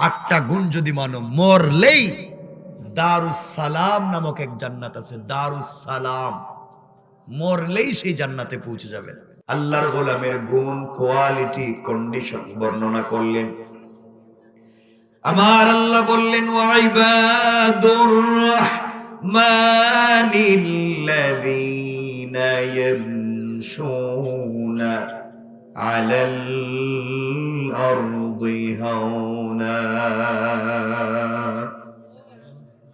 8টা গুণ যদি মানো, মরলেই দারুস সালাম নামক এক জান্নাত আছে, দারুস সালাম, মরলেই সেই জান্নাতে পৌঁছে যাবেন। আল্লাহর গোলামের গুণ, কোয়ালিটি, কন্ডিশন বর্ণনা করলেন। আমার আল্লাহ বললেন, ওয়াইবাদুর রাহমানিল্লাযীনা ইয়ামশুনা আলাল আরদি হাওনা।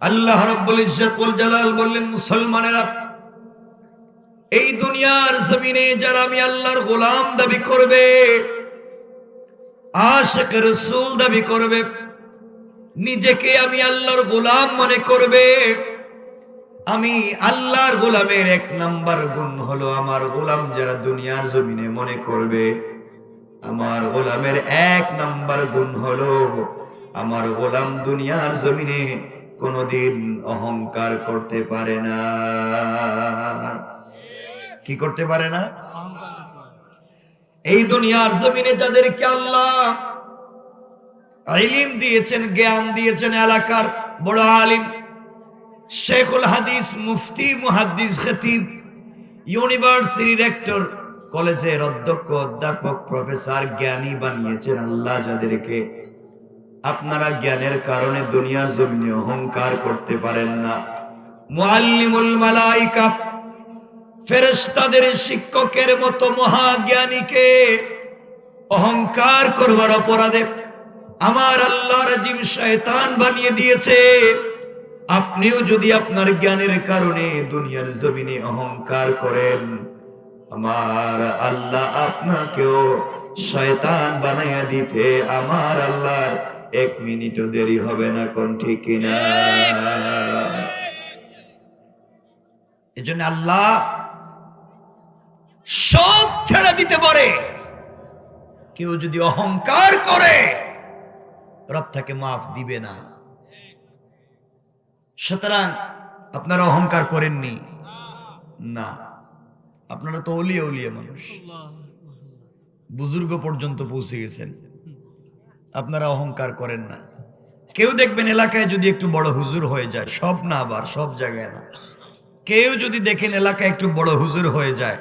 আল্লাহ রাব্বুল ইজ্জত ওয়াল জালাল বললেন, মুসলমানেরা, এই দুনিয়ার জমিনে যারা আমি আল্লাহর গোলাম দাবি করবে, আশিক রাসূল দাবি করবে, নিজেকে আমি আল্লাহর গোলাম মনে করবে, আমি আল্লাহর গোলামের 1 নাম্বার গুণ হলো, আমার গোলাম যারা দুনিয়ার জমিনে মনে করবে, আমার গোলামের 1 নাম্বার গুণ হলো, আমার গোলাম দুনিয়ার জমিনে কোনোদিন অহংকার করতে পারে না। কি করতে পারে না? এই দুনিয়ার জমিনে যাদেরকে আল্লাহ ইলম দিয়েছেন, জ্ঞান দিয়েছেন, এলাকার বড় আলিম, শেখুল হাদিস, মুফতি, মুহাদ্দিস, খতিব, ইউনিভার্সিটি রেক্টর, কলেজের অধ্যক্ষ, অধ্যাপক, প্রফেসর, জ্ঞানী বানিয়েছেন আল্লাহ যাদেরকে, আপনারা জ্ঞানের কারণে দুনিয়ার জমিনে অহংকার করতে পারেন না। মুআল্লিমুল মালায়েকা, ফেরেশতাদের শিক্ষকের মতো মহাজ্ঞানীকে অহংকার করবার অপরাধে আমার আল্লাহ রাজিম শয়তান বানিয়ে দিয়েছে। আপনিও যদি আপনার জ্ঞানের কারণে দুনিয়ার জমিনে অহংকার করেন, আমার আল্লাহ আপনাকেও শয়তান বানাইয়া দিতে আমার আল্লাহর 1 মিনিটও দেরি হবে না। কোন ঠিক কিনা? এজন্য আল্লাহ সব ছেড়ে দিতে পারে, কেউ যদি অহংকার করে রব তাকে মাফ দিবে না। সুতরাং আপনারা অহংকার করেননি না, আপনারা তো ওলিয়া ওলিয়া মানুষ, বুজুর্গ পর্যন্ত পৌঁছে গেছেন, আপনারা অহংকার করেন না। কেউ দেখবেন এলাকায় যদি একটু বড় হুজুর হয়ে যায়, সব না, আবার সব জায়গায় না, কেউ যদি দেখেন এলাকায় একটু বড় হুজুর হয়ে যায়,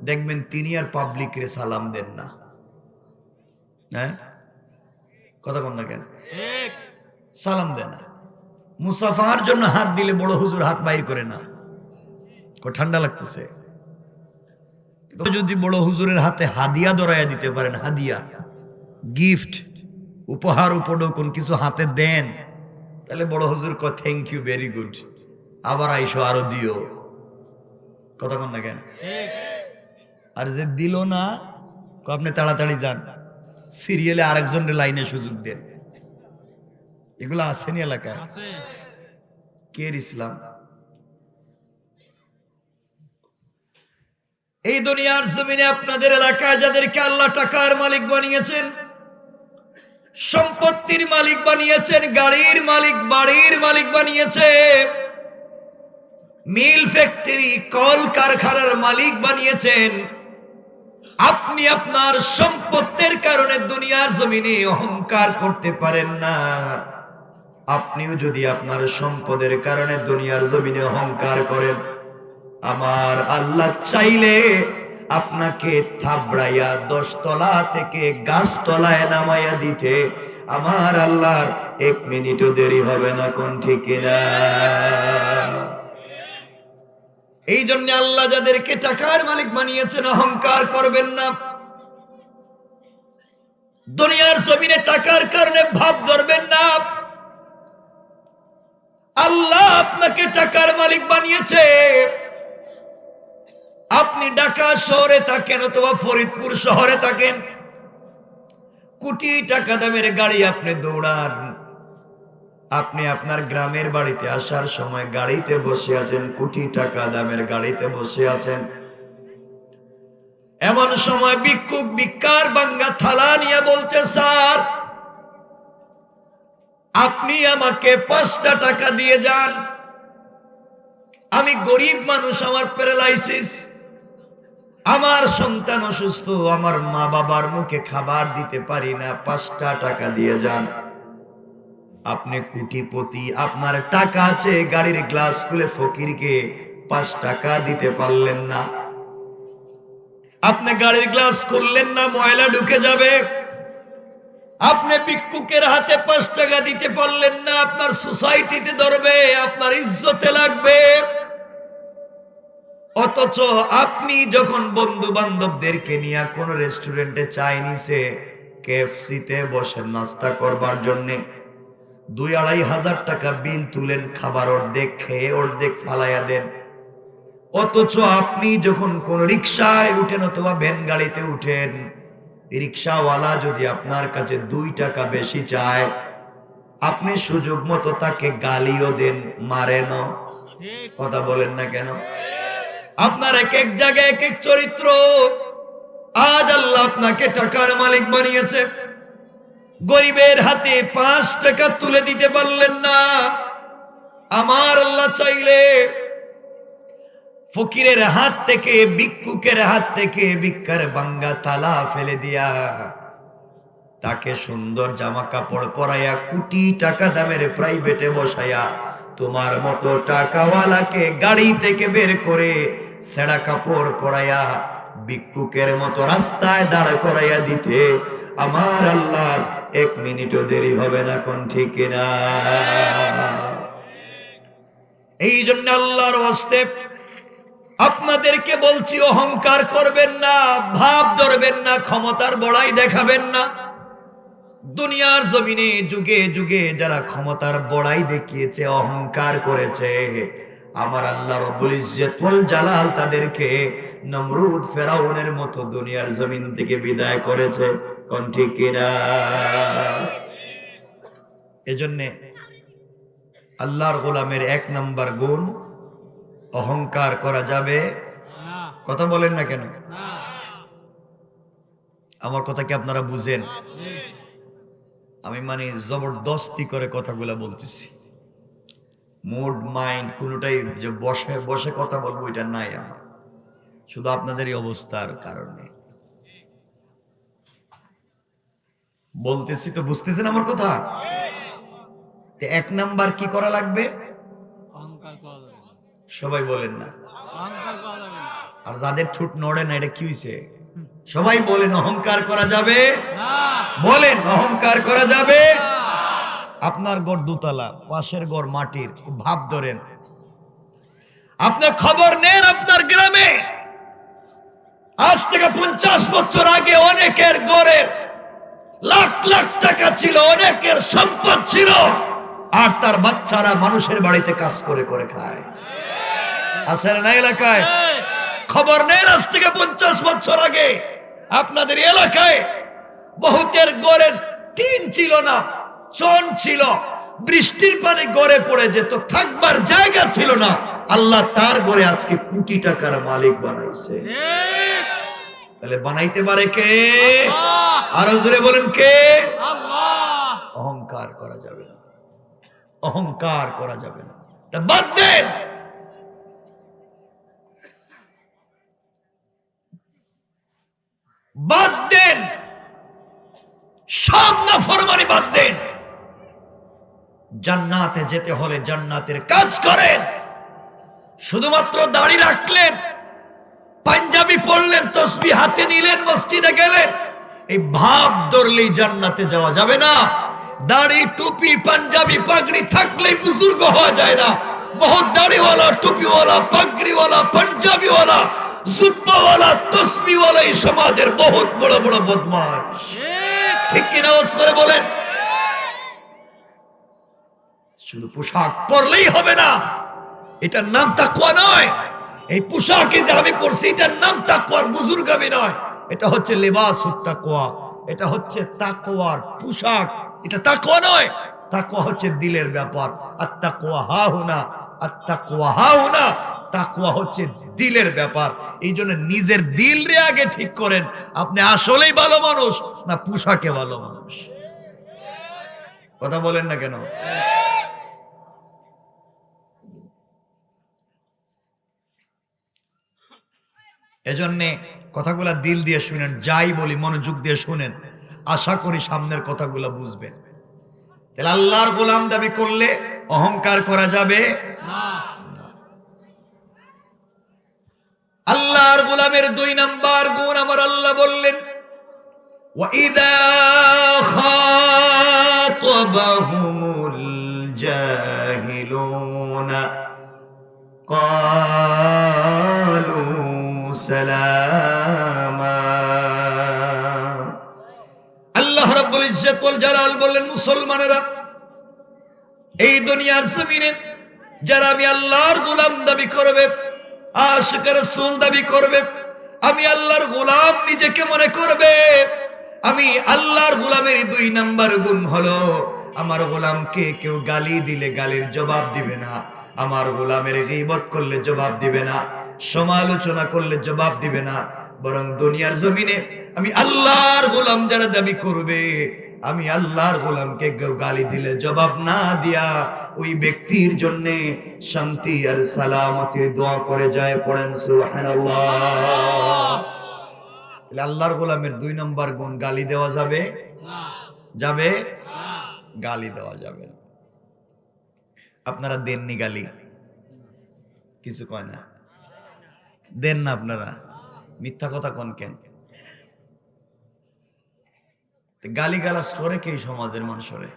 দেখবেন তিনি আর পাবলিকরে সালাম দেন না। হ্যাঁ, কথা কোন না কেন? সালাম দেন না। মুসাফার জন্য হাত দিলে বড় হুজুর হাত বাইর করে না, ঠান্ডা লাগতেছে। যদি বড় হুজুরের হাতে হাদিয়া ধরাইয়া দিতে পারেন, হাদিয়া, গিফট, উপহার, উপঢৌকন কিছু হাতে দেন, তাহলে বড় হুজুর কয় থ্যাংক ইউ, ভেরি গুড, আবার আইসো, আরো দিও। কথা কোন না কেন? আর যে দিল না, আপনি তাড়াতাড়ি যান, সিরিয়ালে আরেকজনের লাইনে সুযোগ দেন। এগুলো আসেনি এলাকায়? কের ইসলাম? এই দুনিয়ার জমিনে আপনাদের এলাকায় যাদেরকে আল্লাহ টাকার মালিক বানিয়েছেন, সম্পত্তির মালিক বানিয়েছেন, গাড়ির মালিক, বাড়ির মালিক বানিয়েছে, মিল, ফ্যাক্টরি, কল কারখানার মালিক বানিয়েছেন, আপনি আপনার সম্পত্তির কারণে দুনিয়ার জমিনে অহংকার করতে পারেন না। আপনিও যদি আপনার সম্পদের কারণে দুনিয়ার জমিনে অহংকার করেন, আমার আল্লাহ চাইলে আপনাকে থাবড়াইয়া 10 তলা থেকে গাছ তলায় নামাইয়া দিতে আমার আল্লাহর 1 মিনিটও দেরি হবে না। কোন ঠিক কিনা? এই জন্য আল্লাহ যাদেরকে টাকার মালিক বানিয়েছেন, অহংকার করবেন না। দুনিয়ার জমিনে টাকার কারণে ভাব ধরবেন না। আল্লাহ আপনাকে টাকার মালিক বানিয়েছে, আপনি ঢাকা শহরে থাকেন অথবা ফরিদপুর শহরে থাকেন, কোটি টাকা দামের গাড়ি আপনি দৌড়ান, আপনি আপনার গ্রামের বাড়িতে আসার সময় গাড়িতে বসে আছেন, কোটি টাকা দামের গাড়িতে বসে আছেন। এমন সময় ভিক্ষুক ভিক্ষার ভাঙ্গা থালা নিয়ে বলছে, স্যার আপনি আমাকে 5টা টাকা দিয়ে যান, আমি গরিব মানুষ, আমার প্যারালাইসিস, আমার সন্তান অসুস্থ, আমার মা বাবার মুখে খাবার দিতে পারি না, 5টা টাকা দিয়ে যান। আপনি কোটিপতি, আপনার টাকা আছে, গাড়ির গ্লাস খুলে ফকিরকে 5 টাকা দিতে পারলেন না। আপনি গাড়ির গ্লাস খুললেন না, ময়লা ঢুকে যাবে। আপনি ভিক্ষুকের হাতে 5 টাকা দিতে পারলেন না, আপনার সোসাইটিতে ধরবে, আপনার ইজ্জতে লাগবে। অথচ আপনি যখন বন্ধু বান্ধবদেরকে নিয়ে কোন রেস্টুরেন্টে, চাইনিজে, কেএফসিতে বসে নাস্তা করবার জন্য 2-2.5 হাজার টাকা বিল তুলেন, খাবার অর্ধেক খেয়ে অর্ধেক ফালাইয়া দেন। অথচ আপনি যখন কোন রিক্সায় উঠেন অথবা ভ্যান গাড়িতে উঠেন, রিক্সাওয়ালা যদি আপনার কাছে 2 টাকা বেশি চায়, আপনি সুযোগ মতো তাকে গালিও দেন, মারেনও। কথা বলেন না কেন? আপনার এক এক জায়গায় এক এক চরিত্র। আজ আল্লাহ আপনাকে টাকার মালিক বানিয়েছে, গরিবের হাতে 5 টাকা তুলে দিতে পারলেন না। আমার আল্লাহ চাইলে ফকিরের হাত থেকে, ভিক্ষুকের হাত থেকে ভিক্ষার ভাঙ্গা তালা ফেলে দিয়া তাকে সুন্দর জামা কাপড় পরাইয়া, কোটি টাকা দামের প্রাইভেটে বসাইয়া, তোমার মতো টাকাওয়ালাকে গাড়ি থেকে বের করে ছেঁড়া কাপড় পরাইয়া ভিক্ষুকের মতো রাস্তায় দাঁড় করাইয়া দিতে আমার আল্লাহর 1 মিনিটও দেরি হবে না। কোন ঠিক না? এই জন্য আল্লাহর ওয়াস্তে আপনাদেরকে বলছি, অহংকার করবেন না, ভাব ধরবেন না, ক্ষমতার বড়াই দেখাবেন না। দুনিয়ার জমিনে যুগে যুগে যারা ক্ষমতার বড়াই দেখিয়েছে, অহংকার করেছে, আমার আল্লাহ রব্বুল ইজ্জত ওয়াল জালাল তাদেরকে নমরুদ, ফেরাউনের মতো দুনিয়ার জমিন থেকে বিদায় করেছে। কোন ঠিক কিনা? এজন্য আল্লাহর গোলামের 1 নাম্বার গুণ, অহংকার করা যাবে না। কথা বলেন না কেন? আমার কথা কি আপনারা বুঝেন? আমি মানে জবরদস্তি করে কথাগুলা বলতেছি, মুড মাইন্ড কোনটাই যে বসে বসে কথা বলবো এটা নাই আমার, শুধু আপনাদের এই অবস্থার কারণে বলতেছি। তো বুঝতেছেন আমার কথা? 1 নাম্বার কি করা লাগবে? সবাই বলেন না। আর যাদের ঠোঁট নড়ে না, এটা কি হইছে? সবাই বলেন অহংকার করা যাবে না। বলেন অহংকার করা যাবে না। আপনার ঘর 2 তলা, পাশের ঘর মাটির, ভাব ধরেন। আপনি খবর নেন, আপনার গ্রামে আজ থেকে 50 বছর আগে অনেকের ঘরের লাখ লাখ টাকা ছিল, অনেকের সম্পদ ছিল, আর তার বাচ্চারা মানুষের বাড়িতে কাজ করে করে খায়। আছে না এলাকায়? খবর নেন, আজ থেকে 50 বছর আগে আপনাদের এলাকায় বহুতের ঘরে টিন ছিল না, চন ছিল, বৃষ্টির পানি ঘরে পড়ে যেত, থাকবার জায়গা ছিল না। আল্লাহ তার ঘরে আজকে কোটি টাকার মালিক বানাইছে। তাহলে বানাইতে পারে কে? আরো জোরে বলেন কে? আল্লাহ। অহংকার করা যাবে না, অহংকার করা যাবে না, এটা বাদ দেন। বাদ দেন, সব নাফরমানি বাদ দেন। জান্নাতে যেতে হলে জান্নাতের কাজ করেন। শুধুমাত্র দাড়ি রাখলেন, পাঞ্জাবি পরলেন, তসবিহ হাতে নিলেন, মসজিদে গেলেন, এই ভাব ধরলেই জান্নাতে যাওয়া যাবে না। দাড়ি, টুপি, পাঞ্জাবি, পাগড়ি থাকলেই বুজুর্গ হওয়া যায় না। বহুত দাড়িওয়ালা, টুপিওয়ালা, পাগড়িওয়ালা, পাঞ্জাবিওয়ালা, জুব্বাওয়ালা, তসবিহওয়ালা এই সমাজের বহুত বড় বড় বদমাশ। ঠিক কিনা? করে বলেন। শুধু পোশাক পরলেই হবে না, এটার নাম তাকওয়া নয়। এই পোশাকে যে আমি পরছি, এটার নাম তাকওয়ার বুজুর্গামি নয়, এটা হচ্ছে লিবাসুত তাকওয়া, এটা হচ্ছে তাকওয়ার পোশাক। এটা তাকওয়া নয়, তাকওয়া হচ্ছে দিলের ব্যাপার। আত-তাকওয়া হাহুনা, আত-তাকওয়া হাহুনা। তাকওয়া হচ্ছে দিলের ব্যাপার। এই জন্য নিজের দিল রে আগে ঠিক করেন, আপনি আসলেই ভালো মানুষ না পোশাকে ভালো মানুষ। কথা বলেন না কেন? এজন্যে কথাগুলা দিল দিয়ে শুনেন, যাই বলি মনোযোগ দিয়ে শুনেন, আশা করি সামনের কথাগুলা বুঝবেন। তাহলে আল্লাহর গোলাম দাবি করলে অহংকার করা যাবে না। আল্লাহর গোলামের 2 নাম্বার গুণ আমার আল্লাহ বললেন, ওয়াইদা খাতাবাহুমুল জাহিলুনা ক্বালু সালামা। আল্লাহ রাব্বুল ইজ্জত ওয়াল জালাল বললেন, মুসলমানেরা, এই দুনিয়ার জমিনে যারা আমি আল্লাহর গোলাম দাবি করবে, আশিক রাসূল দাবি করবে, আমি আল্লাহর গোলাম নিজেকে মনে করবে, আমি আল্লাহর গোলামের 2 নাম্বার গুণ হলো, আমার গোলামকে কেউ গালি দিলে গালির জবাব দিবে না, আমার গোলামের গীবত করলে জবাব দিবে না, সমালোচনা করলে জবাব দিবে না, বরং দুনিয়ার জমিনে আমি আল্লাহর গোলাম যারা দাবি করবে, আমি আল্লাহর গোলামকে কেউ গালি দিলে জবাব না দিয়া ওই ব্যক্তির জন্য শান্তি আর সালামতির দোয়া করে যায়। পড়েন সুবহানাল্লাহ। আল্লাহর গোলামের 2 নম্বর গুণ, গালি দেওয়া যাবে না, যাবে না, গালি দেওয়া যাবে না। আপনারা দেননি গালি? কিছু কয় না, দেন না আপনারা? মিথ্যা কথা কোন কেন? গালি গালাজ করে কে সমাজের মানুষরে?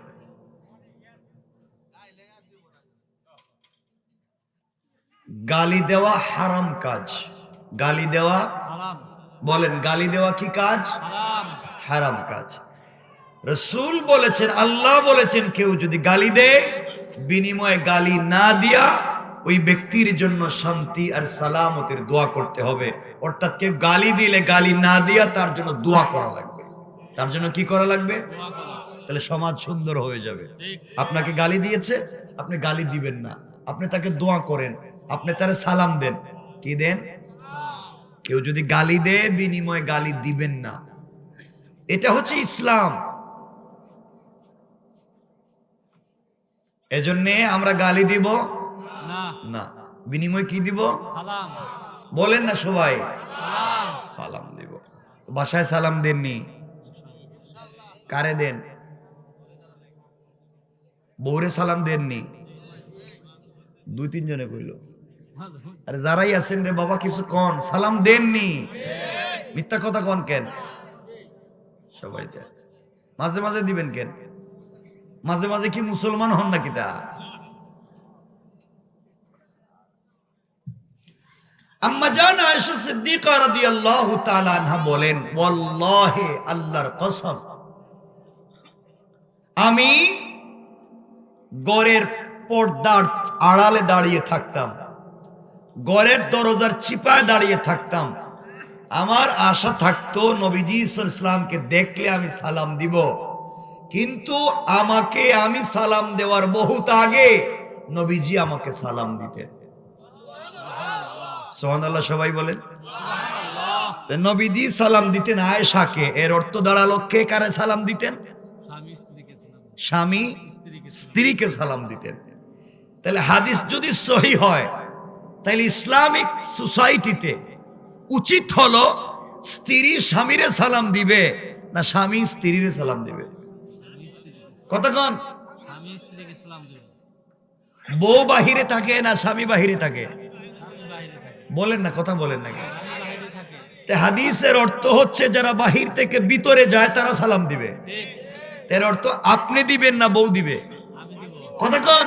গালি দেওয়া হারাম কাজ। গালি দেওয়া হারাম। বলেন, গালি দেওয়া কি কাজ? হারাম, হারাম কাজ। রাসূল বলেছেন, আল্লাহ বলেছেন, কেউ যদি গালি দেয়, বিনিময়ে গালি না দিয়া ওই ব্যক্তির জন্য শান্তি আর সালামতের দোয়া করতে হবে। অর্থাৎ কেউ গালি দিলে গালি না দিয়া তার জন্য দোয়া করা লাগবে। তার জন্য কি করা লাগবে? তাহলে সমাজ সুন্দর হয়ে যাবে। আপনাকে গালি দিয়েছে, আপনি গালি দিবেন না, আপনি তাকে দোয়া করেন, আপনি তারে সালাম দেন। কি দেন? কেউ যদি গালি দেয়, বিনিময়ে গালি দিবেন না। এটা হচ্ছে ইসলাম। এজন্যে আমরা গালি দিব না, বিনিময়ে কি দিব? সালাম। বলেন না সবাই, সালাম দিব। বাসায় সালাম দেননি? কারে দেন? বউরে সালাম দেননি? 2-3 জনে কইল। আরে যারাই আছেন রে বাবা, কিছু কোন, সালাম দেননি? মিথ্যা কথা কোন কেন? সবাই দেন। মাঝে মাঝে দিবেন কেন? মাঝে মাঝে কি মুসলমান হন নাকি? তা আম্মা জান আয়েশা সিদ্দিকা রাদিয়াল্লাহু তাআলা আনহা বলেন, ওয়াল্লাহি, আল্লাহর কসম, আমি ঘরের পর্দার আড়ালে দাঁড়িয়ে থাকতাম, ঘরের দরজার চিপায় দাঁড়িয়ে থাকতাম, আমার আশা থাকতো নবীজি সাল্লাল্লাহু আলাইহি ওয়াসাল্লামকে দেখলে আমি সালাম দিব, কিন্তু আমি সালাম দেওয়ার বহুত আগে নবীজি আমাকে সালাম দিতেন। সুবহানাল্লাহ, সবাই বলেন সুবহানাল্লাহ। নবীজি সালাম দিতেন আয়েশাকে, এর অর্থ দাঁড়ালো কে কারে সালাম দিতেন? স্বামী স্ত্রীকে সালাম দিতেন। তাহলে হাদিস যদি সহি হয়, তাহলে ইসলামিক সোসাইটিতে উচিত হলো স্ত্রী স্বামীরে সালাম দিবে না স্বামী স্ত্রীরে সালাম দিবে? কতক্ষণ? বউ বাহিরে থাকে না স্বামী বাহিরে থাকে? বলেন না, কথা বলেন নাকি? হাদিসের অর্থ হচ্ছে যারা বাহির থেকে ভিতরে যায় তারা সালাম দিবে। এর অর্থ আপনি দিবেন না বউ দিবে? কতক্ষণ?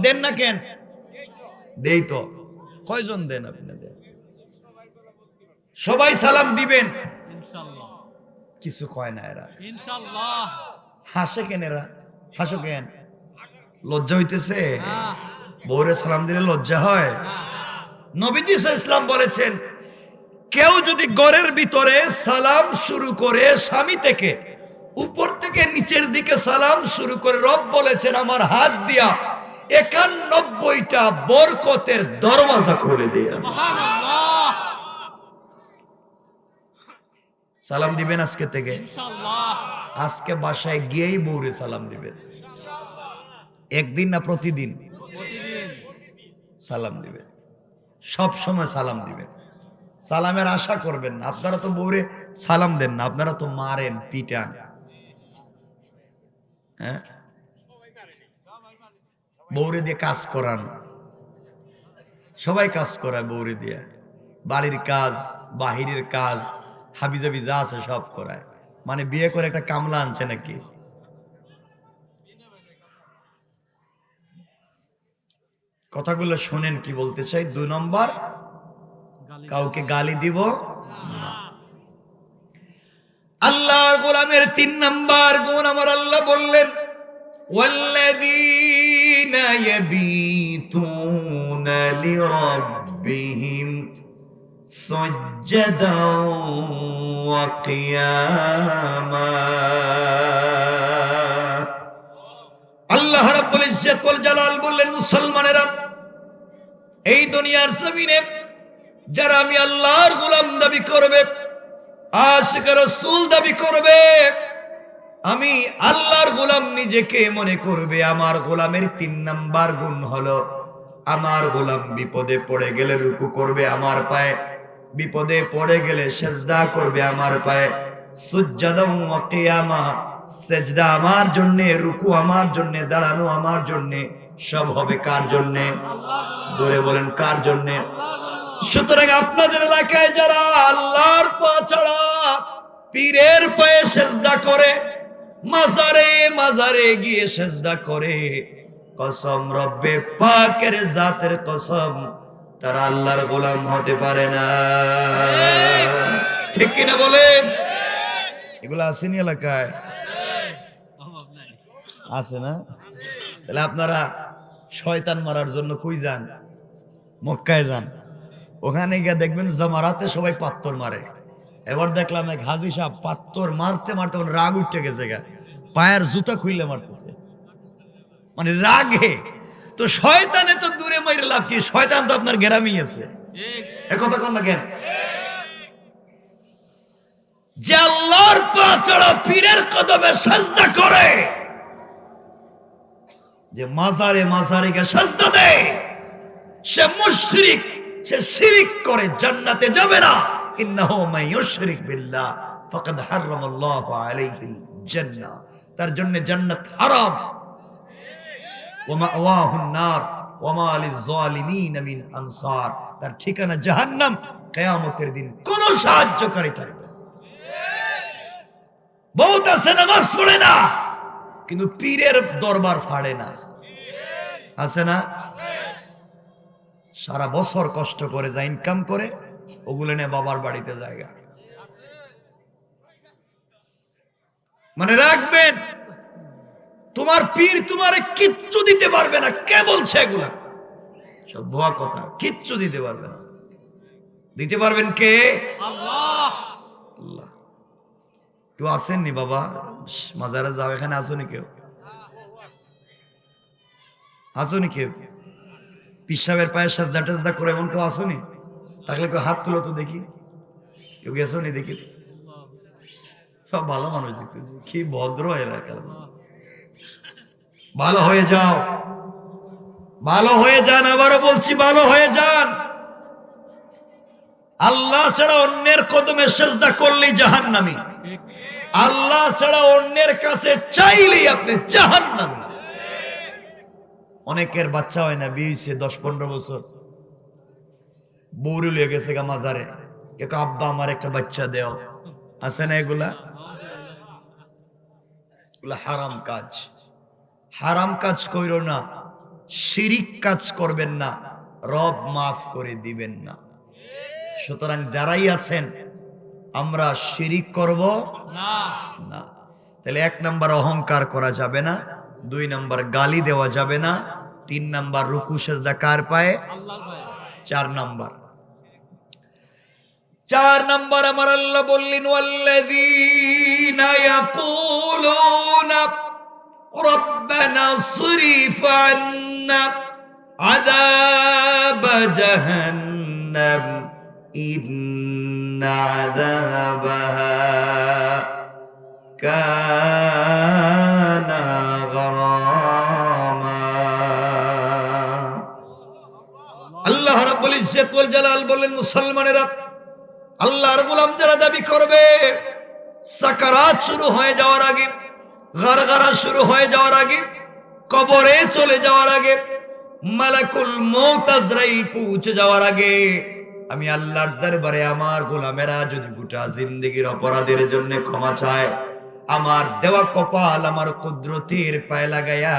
দেন না কেন? দেই তো। কয়জন দেন আপনি? দেন। সবাই সালাম দিবেন ইনশাআল্লাহ। কিছু কয় না এরা ইনশাআল্লাহ। হাসে কেন এরা? হাসো কেন? লজ্জা হইতেছে? বউরে সালাম দিলে লজ্জা হয়? নবীজি সাল্লাল্লাহু আলাইহি ওয়াসাল্লাম বলেছেন, কেউ যদি ঘরের ভিতরে সালাম শুরু করে স্বামী থেকে, উপর থেকে নিচের দিকে সালাম শুরু করে, রব বলেছেন আমার হাত দিয়া 91টা বরকতের দরওয়াজা খুলে দিয়ে। সুবহানাল্লাহ। সালাম দিবেন আজকে থেকে ইনশাআল্লাহ। আজকে বাসায় গিয়েই বউরে সালাম দিবেন ইনশাআল্লাহ। একদিন না প্রতিদিন? প্রতিদিন সালাম দিবেন, সব সময় সালাম দিবেন। সালামের আশা করবেন না। আপনারা তো বউরে সালাম দেন না, আপনারা তো মারেন, পিটান। হ্যাঁ, বউরে দিয়ে কাজ করান, সবাই কাজ করায় বউরে দিয়ে, বাড়ির কাজ, বাহিরের কাজ, হাবিজাবি যা আছে সব করায়। মানে বিয়ে করে একটা কামলা আনছে নাকি? কথাগুলো শোনেন কি বলতে চাই। 2 নম্বর, কাউকে গালি দিব না। আল্লাহর গোলামের 3 নম্বর গুণ আমার আল্লাহ বললেন, ওয়াল্লাযীনা ইয়াবীতুনা লিরাব্বিহিম সুজদান ওয়া কিয়ামা। আল্লাহ রাব্বুল ইজ্জত ওয়াল জালাল বললেন, মুসলমানেরা, এই দুনিয়ার জমিনে যারা আমি আল্লাহর গোলাম দাবি করবে, আশিক রাসূল দাবি করবে, আমি আল্লাহর গোলাম নিজেকে মনে করবে, আমার গোলামের 3 নাম্বার গুণ হলো, আমার গোলাম বিপদে পড়ে গেলে রুকু করবে আমার পায়ে, বিপদে পড়ে গেলে সিজদা করবে আমার পায়ে, সুজদাও ওয়া কিয়ামা, সিজদা আমার জন্য, রুকু আমার জন্য, দাঁড়ানো আমার জন্য, সব হবে কার জন্য? জোরে বলেন কার জন্য? সুতরাং আপনাদের এলাকায় যারা আল্লাহর পা ছাড়া পীরের পায়ে সিজদা করে, মাজারে মাজারে গিয়ে সিজদা করে, কসম রব্বে পাকের জাতের কসম, তারা আল্লাহর গোলাম হতে পারে না। ঠিক কিনা বলেন? এগুলো আসেনি এলাকায়? আছে না? তাহলে আপনারা শয়তান মারার জন্য কই যান? মক্কায় যান, ওখানে গিয়ে দেখবেন জামারাতে সবাই পাত্তর মারে। এবার দেখলাম এক হাজী সাহেব পাত্তর মারতে মারতে রাগ উঠে গেছে, পায়ের জুতা খুইলে মারতেছে, মানে রাগে। তো শয়তানে তো দূরে মাইরে লাভ কি? শয়তান তো আপনার গ্রামেই আছে। এ কথা কোন না কেন? যে আল্লাহর পা ছাড়া পীরের কদমে সিজদা করে, যে মাজারে মাজারে গিয়ে সিজদা দেয়, সে মুশরিক, সে শিরিক করে, জান্নাতে যাবে না। ইন্নাহু মান ইউশরিক বিল্লাহ ফাকাদ হারামাল্লাহু আলাইহিল জান্নাহ, তার জন্য জান্নাত হারাম। ওয়া মাওয়াহুন নার ওয়া মা লিয-যালিমিন মিন আনসার, তার ঠিকানা জাহান্নাম, কিয়ামতের দিন কোনো সাহায্যকারী থাকবে না। বহুত আছে নামাজ পড়ে না, কিন্তু পীরের দরবার ছাড়ে না, আছে না? সারা বছর কষ্ট করে যা ইনকাম করে, ওগুলো নিয়ে বাবার বাড়িতে জায়গা। মানে রাখবেন, তোমার পীর তোমারে কিচ্ছু দিতে পারবে না। কে বলছে এগুলা? সব ভুয়া কথা, কিচ্ছু দিতে পারবে না। দিতে পারবেন কে? আল্লাহ। আল্লাহ। কেউ আসেননি বাবা মাজারে যাও, এখানে আসোনি কেউ? আসোনি কেউ? পিসাবের পায়ে সাজদা টাজদা করে এমন কেউ আসোনি? তাহলে কেউ হাত তুলো তো দেখি। কেউ গেছো নি দেখি? সব ভালো মানুষ দেখতেছি, কি ভদ্র এলাকা। ভালো হয়ে যাও, ভালো হয়ে যান, আবারও বলছি ভালো হয়ে যান। আল্লাহ ছাড়া অন্যের কদমে সিজদা করলেই জাহান্নামী, আল্লাহ ছাড়া অন্যের কাছে চাইলেই আপনি জাহান্নামী। অনেকের বাচ্চা হয় না, বিয়ে হয়েছে 10-15 বছর, বউরে লিয়ে গেছে গা মাজারে, কেউ আব্বা আমার একটা বাচ্চা দেও, আছে না? এগুলা হারাম কাজ। হারাম কাজ কইরো না, শিরিক কাজ করবেন না, রব মাফ করে দিবেন না। সুতরাং যারাই আছেন, আমরা শিরিক করব না। তাহলে 1 নাম্বার অহংকার করা যাবে না, 2 নাম্বার গালি দেওয়া যাবে না, 3 নাম্বার রুকু সিজদা কার পায়ে? আল্লাহর পায়ে। 4 নাম্বার আমার আল্লাহ বললেন, ওয়াল্লাযীনা ইয়াকুলুনা রব্বানা সরিফ আন্না আযাব জাহান্নাম ইন্না আযাবাহা কানা গরামা। আল্লাহ রাব্বুল ইজ্জত ওয়াল জালাল বলেন, মুসলমানেরা, আল্লাহর গোলাম যারা দাবি করবে, সাকারাত শুরু হয়ে যাওয়ার আগে, গারগারা শুরু হয়ে যাওয়ার আগে, কবরে চলে যাওয়ার আগে, মালাকুল মউত আজরাইল পৌঁছে যাওয়ার আগে আমি আল্লাহর দরবারে আমার গোলামেরা যদি গোটা জিন্দেগীর অপরাধের জন্য ক্ষমা চায়, আমার দেওয়া কপাল আমার কুদরতের পায়ে লাগায়া,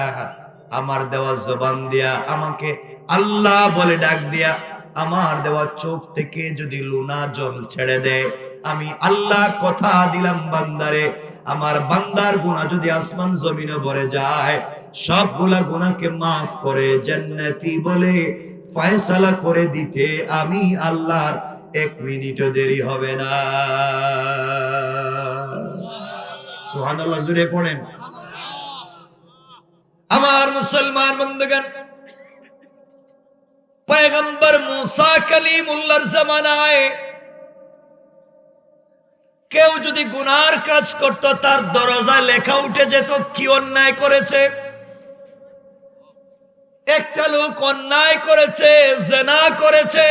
আমার দেওয়া জবান দিয়া আমাকে আল্লাহ বলে ডাক দিয়া, আমার দেওয়া চোখ থেকে যদি লুনা জল ছেড়ে দেয়, আমি আল্লাহ কথা দিলাম বান্দারে, আমার বান্দার গুনাহ যদি আসমান জমিনে ভরে যায়, সবগুলা গুনাহকে মাফ করে জান্নাতি বলে ফয়সালা করে দিতে আমি আল্লাহর 1 মিনিটও দেরি হবে না। সুবহানাল্লাহ, জোরে পড়েন। আমার মুসলমান বন্ধুগণ, পয়গম্বর মুসা কালিমুল্লাহর জামানায় কেউ যদি গুনার কাজ করত, তার দরজায় লেখা উঠে যেত কি অন্যায় করেছে। একটা লোক অন্যায় করেছে, জিনা করেছে,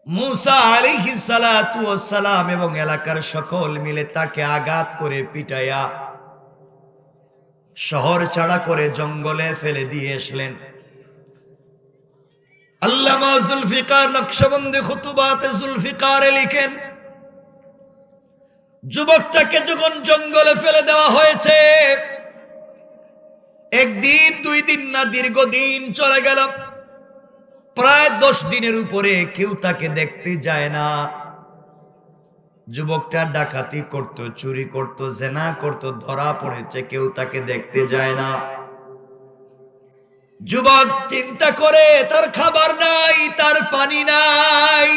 মুসা আলাইহিস সালাতু ওয়াস সালাম এবং এলাকার সকল মিলে তাকে আঘাত করে পিটাইয়া শহর ছাড়া করে জঙ্গলে ফেলে দিয়ে আসলেন। আল্লামা জুলফিকার নকশবন্দি খুতুবাতে জুলফিকারে লিখেন, যুবকটাকে যখন জঙ্গলে ফেলে দেওয়া হয়েছে, একদিন 2 দিন না দীর্ঘদিন চলে গেল, প্রায় 10 দিনের উপরে কেউ তাকে দেখতে যায় না। যুবকটা ডাকাতি করত, চুরি করত, জিনা করত, ধরা পড়েছে, কেউ তাকে দেখতে যায় না। যুবক চিন্তা করে তার খাবার নাই, তার পানি নাই,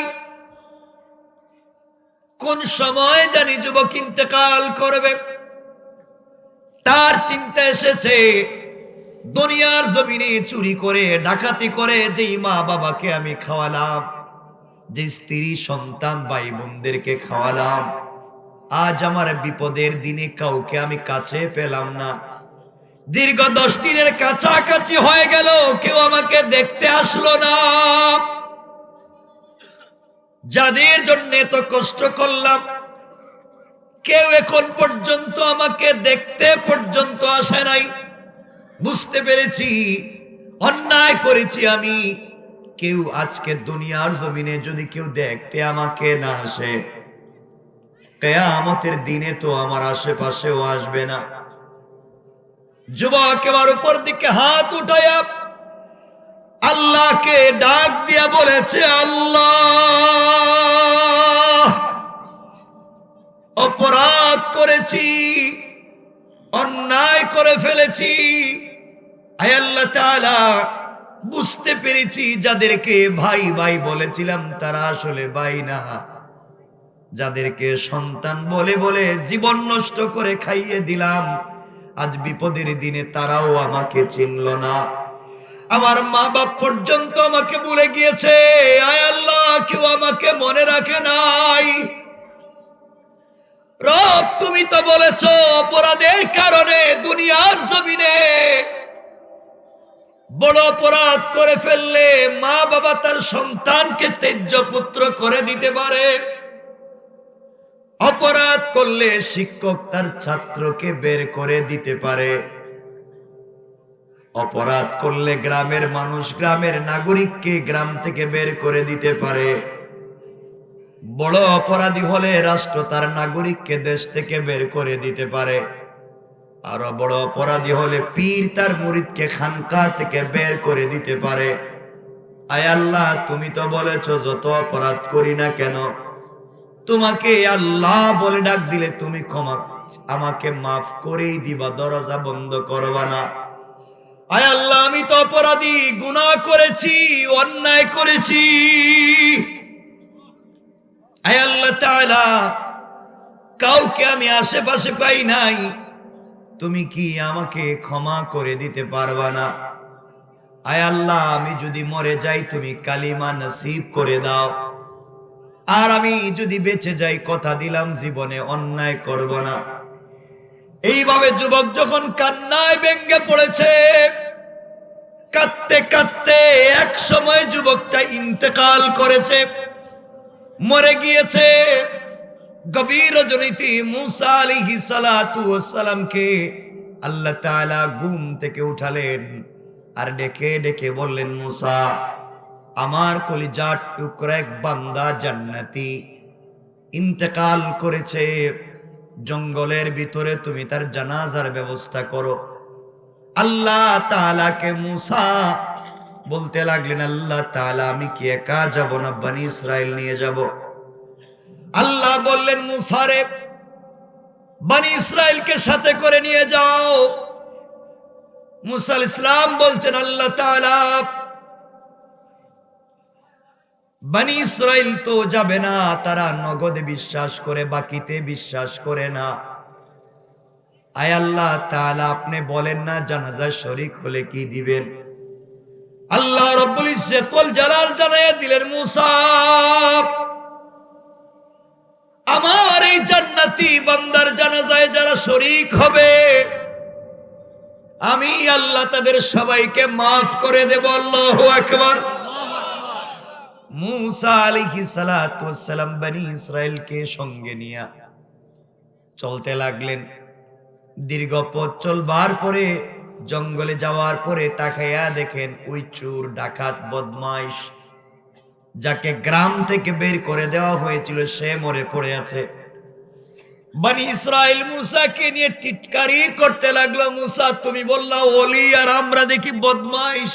কোন সময় জানি যুবক ইন্তেকাল করবে। তার চিন্তা এসেছে, দুনিয়ার জমিনে চুরি করে ডাকাতি করে যেই মা বাবাকে আমি খাওয়ালাম, যে স্ত্রী সন্তান ভাই বোনদেরকে খাওয়ালাম, আজ আমার বিপদের দিনে কাউকে আমি কাছে পেলাম না। দীর্ঘ 10 দিনের কাছাকাছি হয়ে গেল, কেউ আমাকে দেখতে আসলো না। যাদের জন্য এত কষ্ট করলাম, কেউ এখন পর্যন্ত আমাকে দেখতে পর্যন্ত আসে নাই। বুঝতে পেরেছি অন্যায় করেছি আমি। কেউ আজকে দুনিয়ার জমিনে যদি কেউ দেখতে আমাকে না আসে, কিয়ামতের দিনে তো আমার আশেপাশেও আসবে না। যুবক এবার উপর দিকে হাত উঠায়া আল্লাহকে ডাক দিয়া বলেছে, আল্লাহ, অপরাধ করেছি, অন্যায় করে ফেলেছি। আয় আল্লাহ তাআলা, বুঝতে পেরেছি যাদেরকে ভাই ভাই বলেছিলাম তারা আসলে ভাই না, যাদেরকে সন্তান বলে বলে জীবন নষ্ট করে খাইয়ে দিলাম, আজ বিপদের দিনে তারাও আমাকে চিনল না। আমার মা বাপ পর্যন্ত আমাকে ভুলে গিয়েছে। আয় আল্লাহ, কেউ আমাকে মনে রাখে নাই। রব, তুমি তো বলেছো অপরাধের কারণে দুনিয়ার জমিনে বড় অপরাধ করে ফেললে মা বাবা তার সন্তানকে ত্যায্য পুত্র করে দিতে পারে। অপরাধ করলে শিক্ষক তার ছাত্রকে বের করে দিতে পারে। অপরাধ করলে গ্রামের মানুষ গ্রামের নাগরিককে গ্রাম থেকে বের করে দিতে পারে। বড় অপরাধী হলে রাষ্ট্র তার নাগরিককে দেশ থেকে বের করে দিতে পারে। আরো বড় অপরাধী হলে পীর তার মুরিদকে খানকা থেকে বের করে দিতে পারে। আয় আল্লাহ, তুমি তো বলেছো যত অপরাধ করি না কেন, তোমাকে আল্লাহ বলে ডাক দিলে তুমি ক্ষমা আমাকে মাফ করেই দিবা, দরজা বন্ধ করবা না। আয় আল্লাহ, আমি তো অপরাধী, গুনাহ করেছি, অন্যায় করেছি। আয় আল্লাহ তাআলা, কাউকে আমি আশেপাশে পাই নাই, তুমি কি আমাকে ক্ষমা করে দিতে পারবা না? আয় আল্লাহ, আমি যদি মরে যাই তুমি কালিমা নসিব করে দাও। আর আমি যদি বেঁচে যাই কথা দিলাম জীবনে অন্যায় করব না। এইভাবে যুবক যখন কান্নায় ভেঙে পড়েছে, কাঁদতে কাঁদতে এক সময় যুবকটা ইন্তেকাল করেছে, মরে গিয়েছে। গভীর রজনীতে মুসা আলাইহিস সালাতু ওয়াস সালামকে আল্লাহ তাআলা ঘুম থেকে উঠালেন আর ডেকে ডেকে বললেন, মুসা, আমার কলিজার টুকরা এক বান্দা জান্নাতি ইন্তেকাল করেছে, জঙ্গলের ভিতরে তুমি তার জানাজার ব্যবস্থা করো। আল্লাহ তাআলাকে মুসা বলতে লাগলেন, আল্লাহ তাআলা, আমি কি একা যাব না বনি ইসরাইল নিয়ে যাব? আল্লাহ বললেন, মুসা রে, বনি ইসরাইলকে সাথে করে নিয়ে যাও। মুসা আলাইহিস সালাম বলছেন, আল্লাহ তাআলা, বনি ইসরাইল তো যাবে না, তারা নগদে বিশ্বাস করে, বাকিতে বিশ্বাস করে না। আয় আল্লাহ তাআলা, আপনি বলেন না জানাজার শরীক হলে কি দিবেন? আল্লাহ রাব্বুল ইজ্জত ওয়াল জালাল জানায়া দিলেন, মুসা, আমার এই জান্নাতি বান্দার জানাজায় যারা শরীক হবে, আমি আল্লাহ তাদের সবাইকে মাফ করে দেব। আল্লাহু আকবার। মুসা আলাইহিস সালাতু ওয়াস সালাম বনি ইসরাইলকে সঙ্গে নিয়ে চলতে লাগলেন। দীর্ঘ পথ চলবার পরে, জঙ্গলে যাওয়ার পরে তাকাইয়া দেখেন ওই চোর, ডাকাত, বদমাইশ যাকে গ্রাম থেকে বের করে দেওয়া হয়েছিল সে মরে পড়ে আছে। বনি ইসরাইল মুসাকে নিয়ে টিটকারি করতে লাগলো, মুসা তুমি বললা ওলি আর আমরা দেখি বদমাইশ।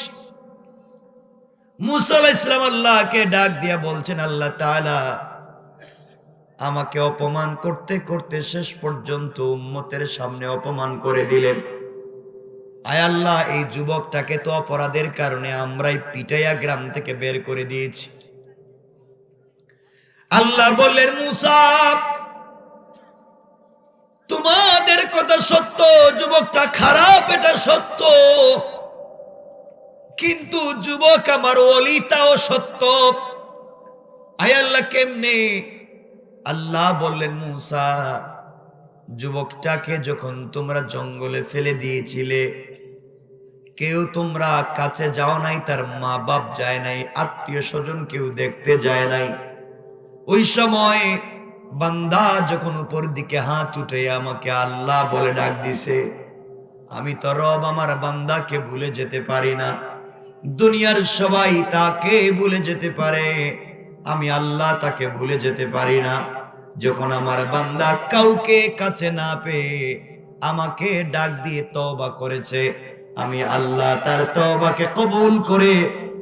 মুসা আলাইহিস সালাম আল্লাহকে ডাক দিয়া বলছেন, আল্লাহ তাআলা, আমাকে অপমান করতে করতে শেষ পর্যন্ত উম্মতের সামনে অপমান করে দিলেন। আয় আল্লাহ, এই যুবকটাকে তো অপরাধের কারণে আমরাই পিটাইয়া গ্রাম থেকে বের করে দিয়েছি। আল্লাহ বললেন, মুসা, তোমাদের কথা সত্য, যুবকটা খারাপ এটা সত্য, কিন্তু যুবক আমার ওলি, তাও সত্য। আয় আল্লাহ, কেমনে? আল্লাহ বললেন, মুসা, যুবকটাকে যখন তোমরা জঙ্গলে ফেলে দিয়েছিলে, কেউ তোমরা কাছে যাও নাই, তার মা বাপ যায় নাই, আত্মীয় স্বজন কেউ দেখতে যায় নাই। ওই সময় বান্দা যখন উপর দিকে হাত উঠে আমাকে আল্লাহ বলে ডাক দিছে, আমি তো রব আমার বান্দাকে ভুলে যেতে পারি না। দুনিয়ার সবাই তাকে ভুলে যেতে পারে, আমি আল্লাহ তাকে ভুলে যেতে পারি না। যখন আমার বান্দা কাউকে কাছে না পেয়ে আমাকে ডাক দিয়ে তওবা করেছে, আমি আল্লাহ তার তওবাকে কবুল করে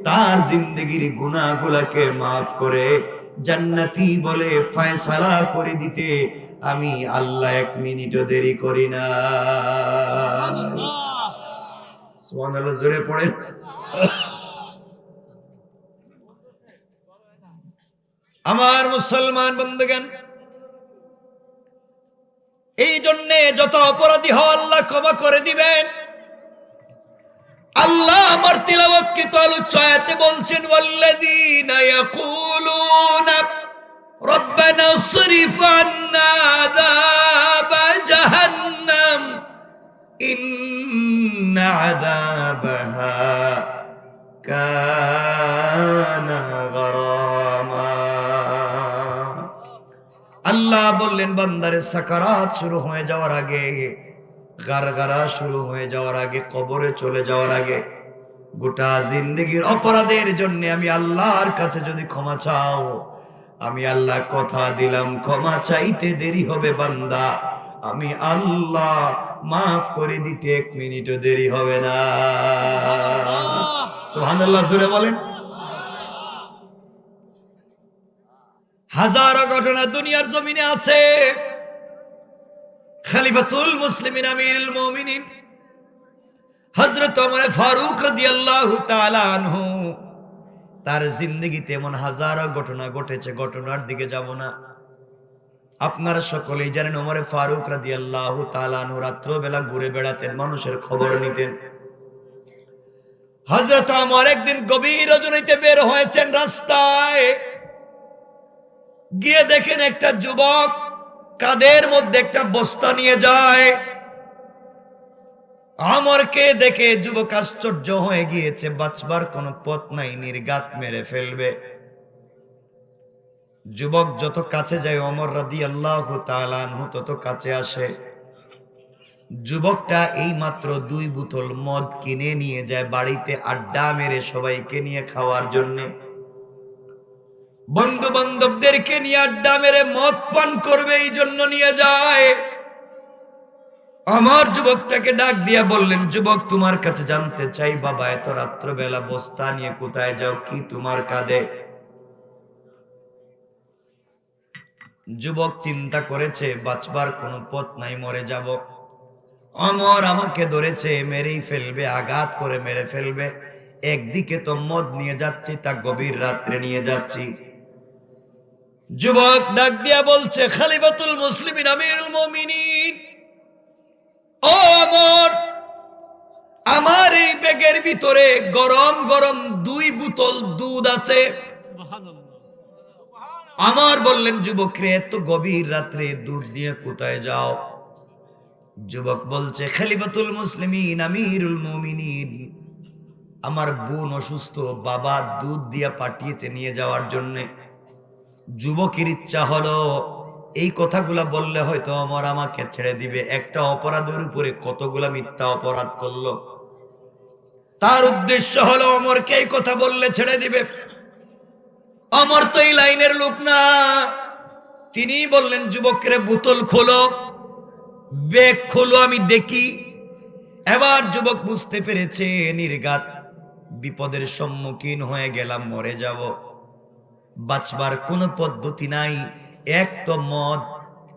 তার জিন্দেগির গুনাহগুলোকে মাফ করে জান্নাতি বলে ফয়সালা করে দিতে আমি আল্লাহ এক মিনিটও দেরি করি না। সুবহানাল্লাহ, জোরে পড়েন। আমার মুসলমান বন্ধুগণ, এই জন্য যত অপরাধী হও আল্লাহ ক্ষমা করে দিবেন। আল্লাহ আমার তিলাওয়াতকৃত আলোচ্য আয়াতে বলছেন, ওয়াল্লাযীনা ইয়াকুলুনা রব্বানা সরিফ আন্না আযাবা জাহান্নাম ইন্না আযাবাহা কানা গরামা। আল্লাহ বললেন, বান্দারে সাকারাত শুরু হয়ে যাওয়ার আগে, গারগারা শুরু হয়ে যাওয়ার আগে, কবরে চলে যাওয়ার আগে, গোটা জিন্দেগির অপরাধের জন্য আমি আল্লাহর কাছে যদি ক্ষমা চাও, আমি আল্লাহ কথা দিলাম ক্ষমা চাইতে দেরি হবে বান্দা, আমি আল্লাহ মাফ করে দিতে এক মিনিটও দেরি হবে না। সুবহানাল্লাহ, জোরে বলেন। হাজারো ঘটনা দুনিয়ার জমিনে আছে। খলিফাতুল মুসলিমিন আমিরুল মুমিনিন হযরত ওমর ফারুক রাদিয়াল্লাহু তাআলা আনহু, তার জিন্দেগিতে এমন হাজারো ঘটনা ঘটেছে, ঘটনার দিকে যাব না। আপনারা সকলেই জানেন ওমর ফারুক রাদিয়াল্লাহু তাআলা আনহু রাত্রবেলা ঘুরে বেড়াতেন, মানুষের খবর নিতেন। হযরত ওমর একদিন গভীর রজনীতে বের হয়েছেন, রাস্তায় গিয়ে দেখেন একটা যুবক কাঁধের মধ্যে একটা বস্তা নিয়ে যায়। ওমরকে দেখে যুবক আশ্চর্য হয়ে গিয়েছে, বাঁচবার কোনো পথ নাই, নির্ঘাত মেরে ফেলবে। যুবক যত কাছে যায় ওমর রাদিয়াল্লাহু তাআলা আনহু তত কাছে আসে। যুবকটা এই মাত্র 2 বোতল মদ কিনে নিয়ে যায় বাড়িতে আড্ডা মেরে সবাইকে নিয়ে খাওয়ার জন্য, বন্ধু বান্ধবদেরকে নিয়ে আড্ডা মেরে মদ পান করবে এই জন্য নিয়ে যায়। আমার যুবকটাকে ডাক দিয়া বললেন, যুবক তোমার কাছে জানতে চাই বাবা এত রাত্রবেলা বস্তা নিয়ে কোথায় যাও, কি তোমার কাঁধে? যুবক চিন্তা করেছে বাঁচবার কোনো পথ নাই, মরে যাব। অমর আমাকে ধরেছে, মেরেই ফেলবে, আঘাত করে মেরে ফেলবে। একদিকে তো মদ নিয়ে যাচ্ছি, তা গভীর রাত্রে নিয়ে যাচ্ছি। যুবক ডাক দিয়া বলছে, খলিফাতুল মুসলিমিন আমিরুল মুমিনিন, ও অমর, আমার এই ব্যাগের ভিতরে গরম গরম 2 বোতল দুধ আছে। আমার বললেন, যুবক রে এত গভীর রাত্রে দুধ দিয়ে কোথায় যাও? যুবক বলছে, খলিফাতুল মুসলিমিন আমিরুল মুমিনিন, আমার বোন অসুস্থ, বাবা দুধ দিয়ে পাঠিয়েছে নিয়ে যাওয়ার জন্য। যুবকের ইচ্ছা হলো এই কথাগুলা বললে হয়তো অমর আমাকে ছেড়ে দিবে। একটা অপরাধের উপরে কতগুলা মিথ্যা অপরাধ করলো, তার উদ্দেশ্য হলো অমরকে এই কথা বললে ছেড়ে দিবে। অমর তো এই লাইনের লোক না। তিনি বললেন, যুবকরে বোতল খোলো, ব্যাগ খোলো, আমি দেখি। এবার যুবক বুঝতে পেরেছে নির্ঘাত বিপদের সম্মুখীন হয়ে গেলাম, মরে যাব, বাঁচবার কোনো পদ্ধতি নাই। এক তো মদ,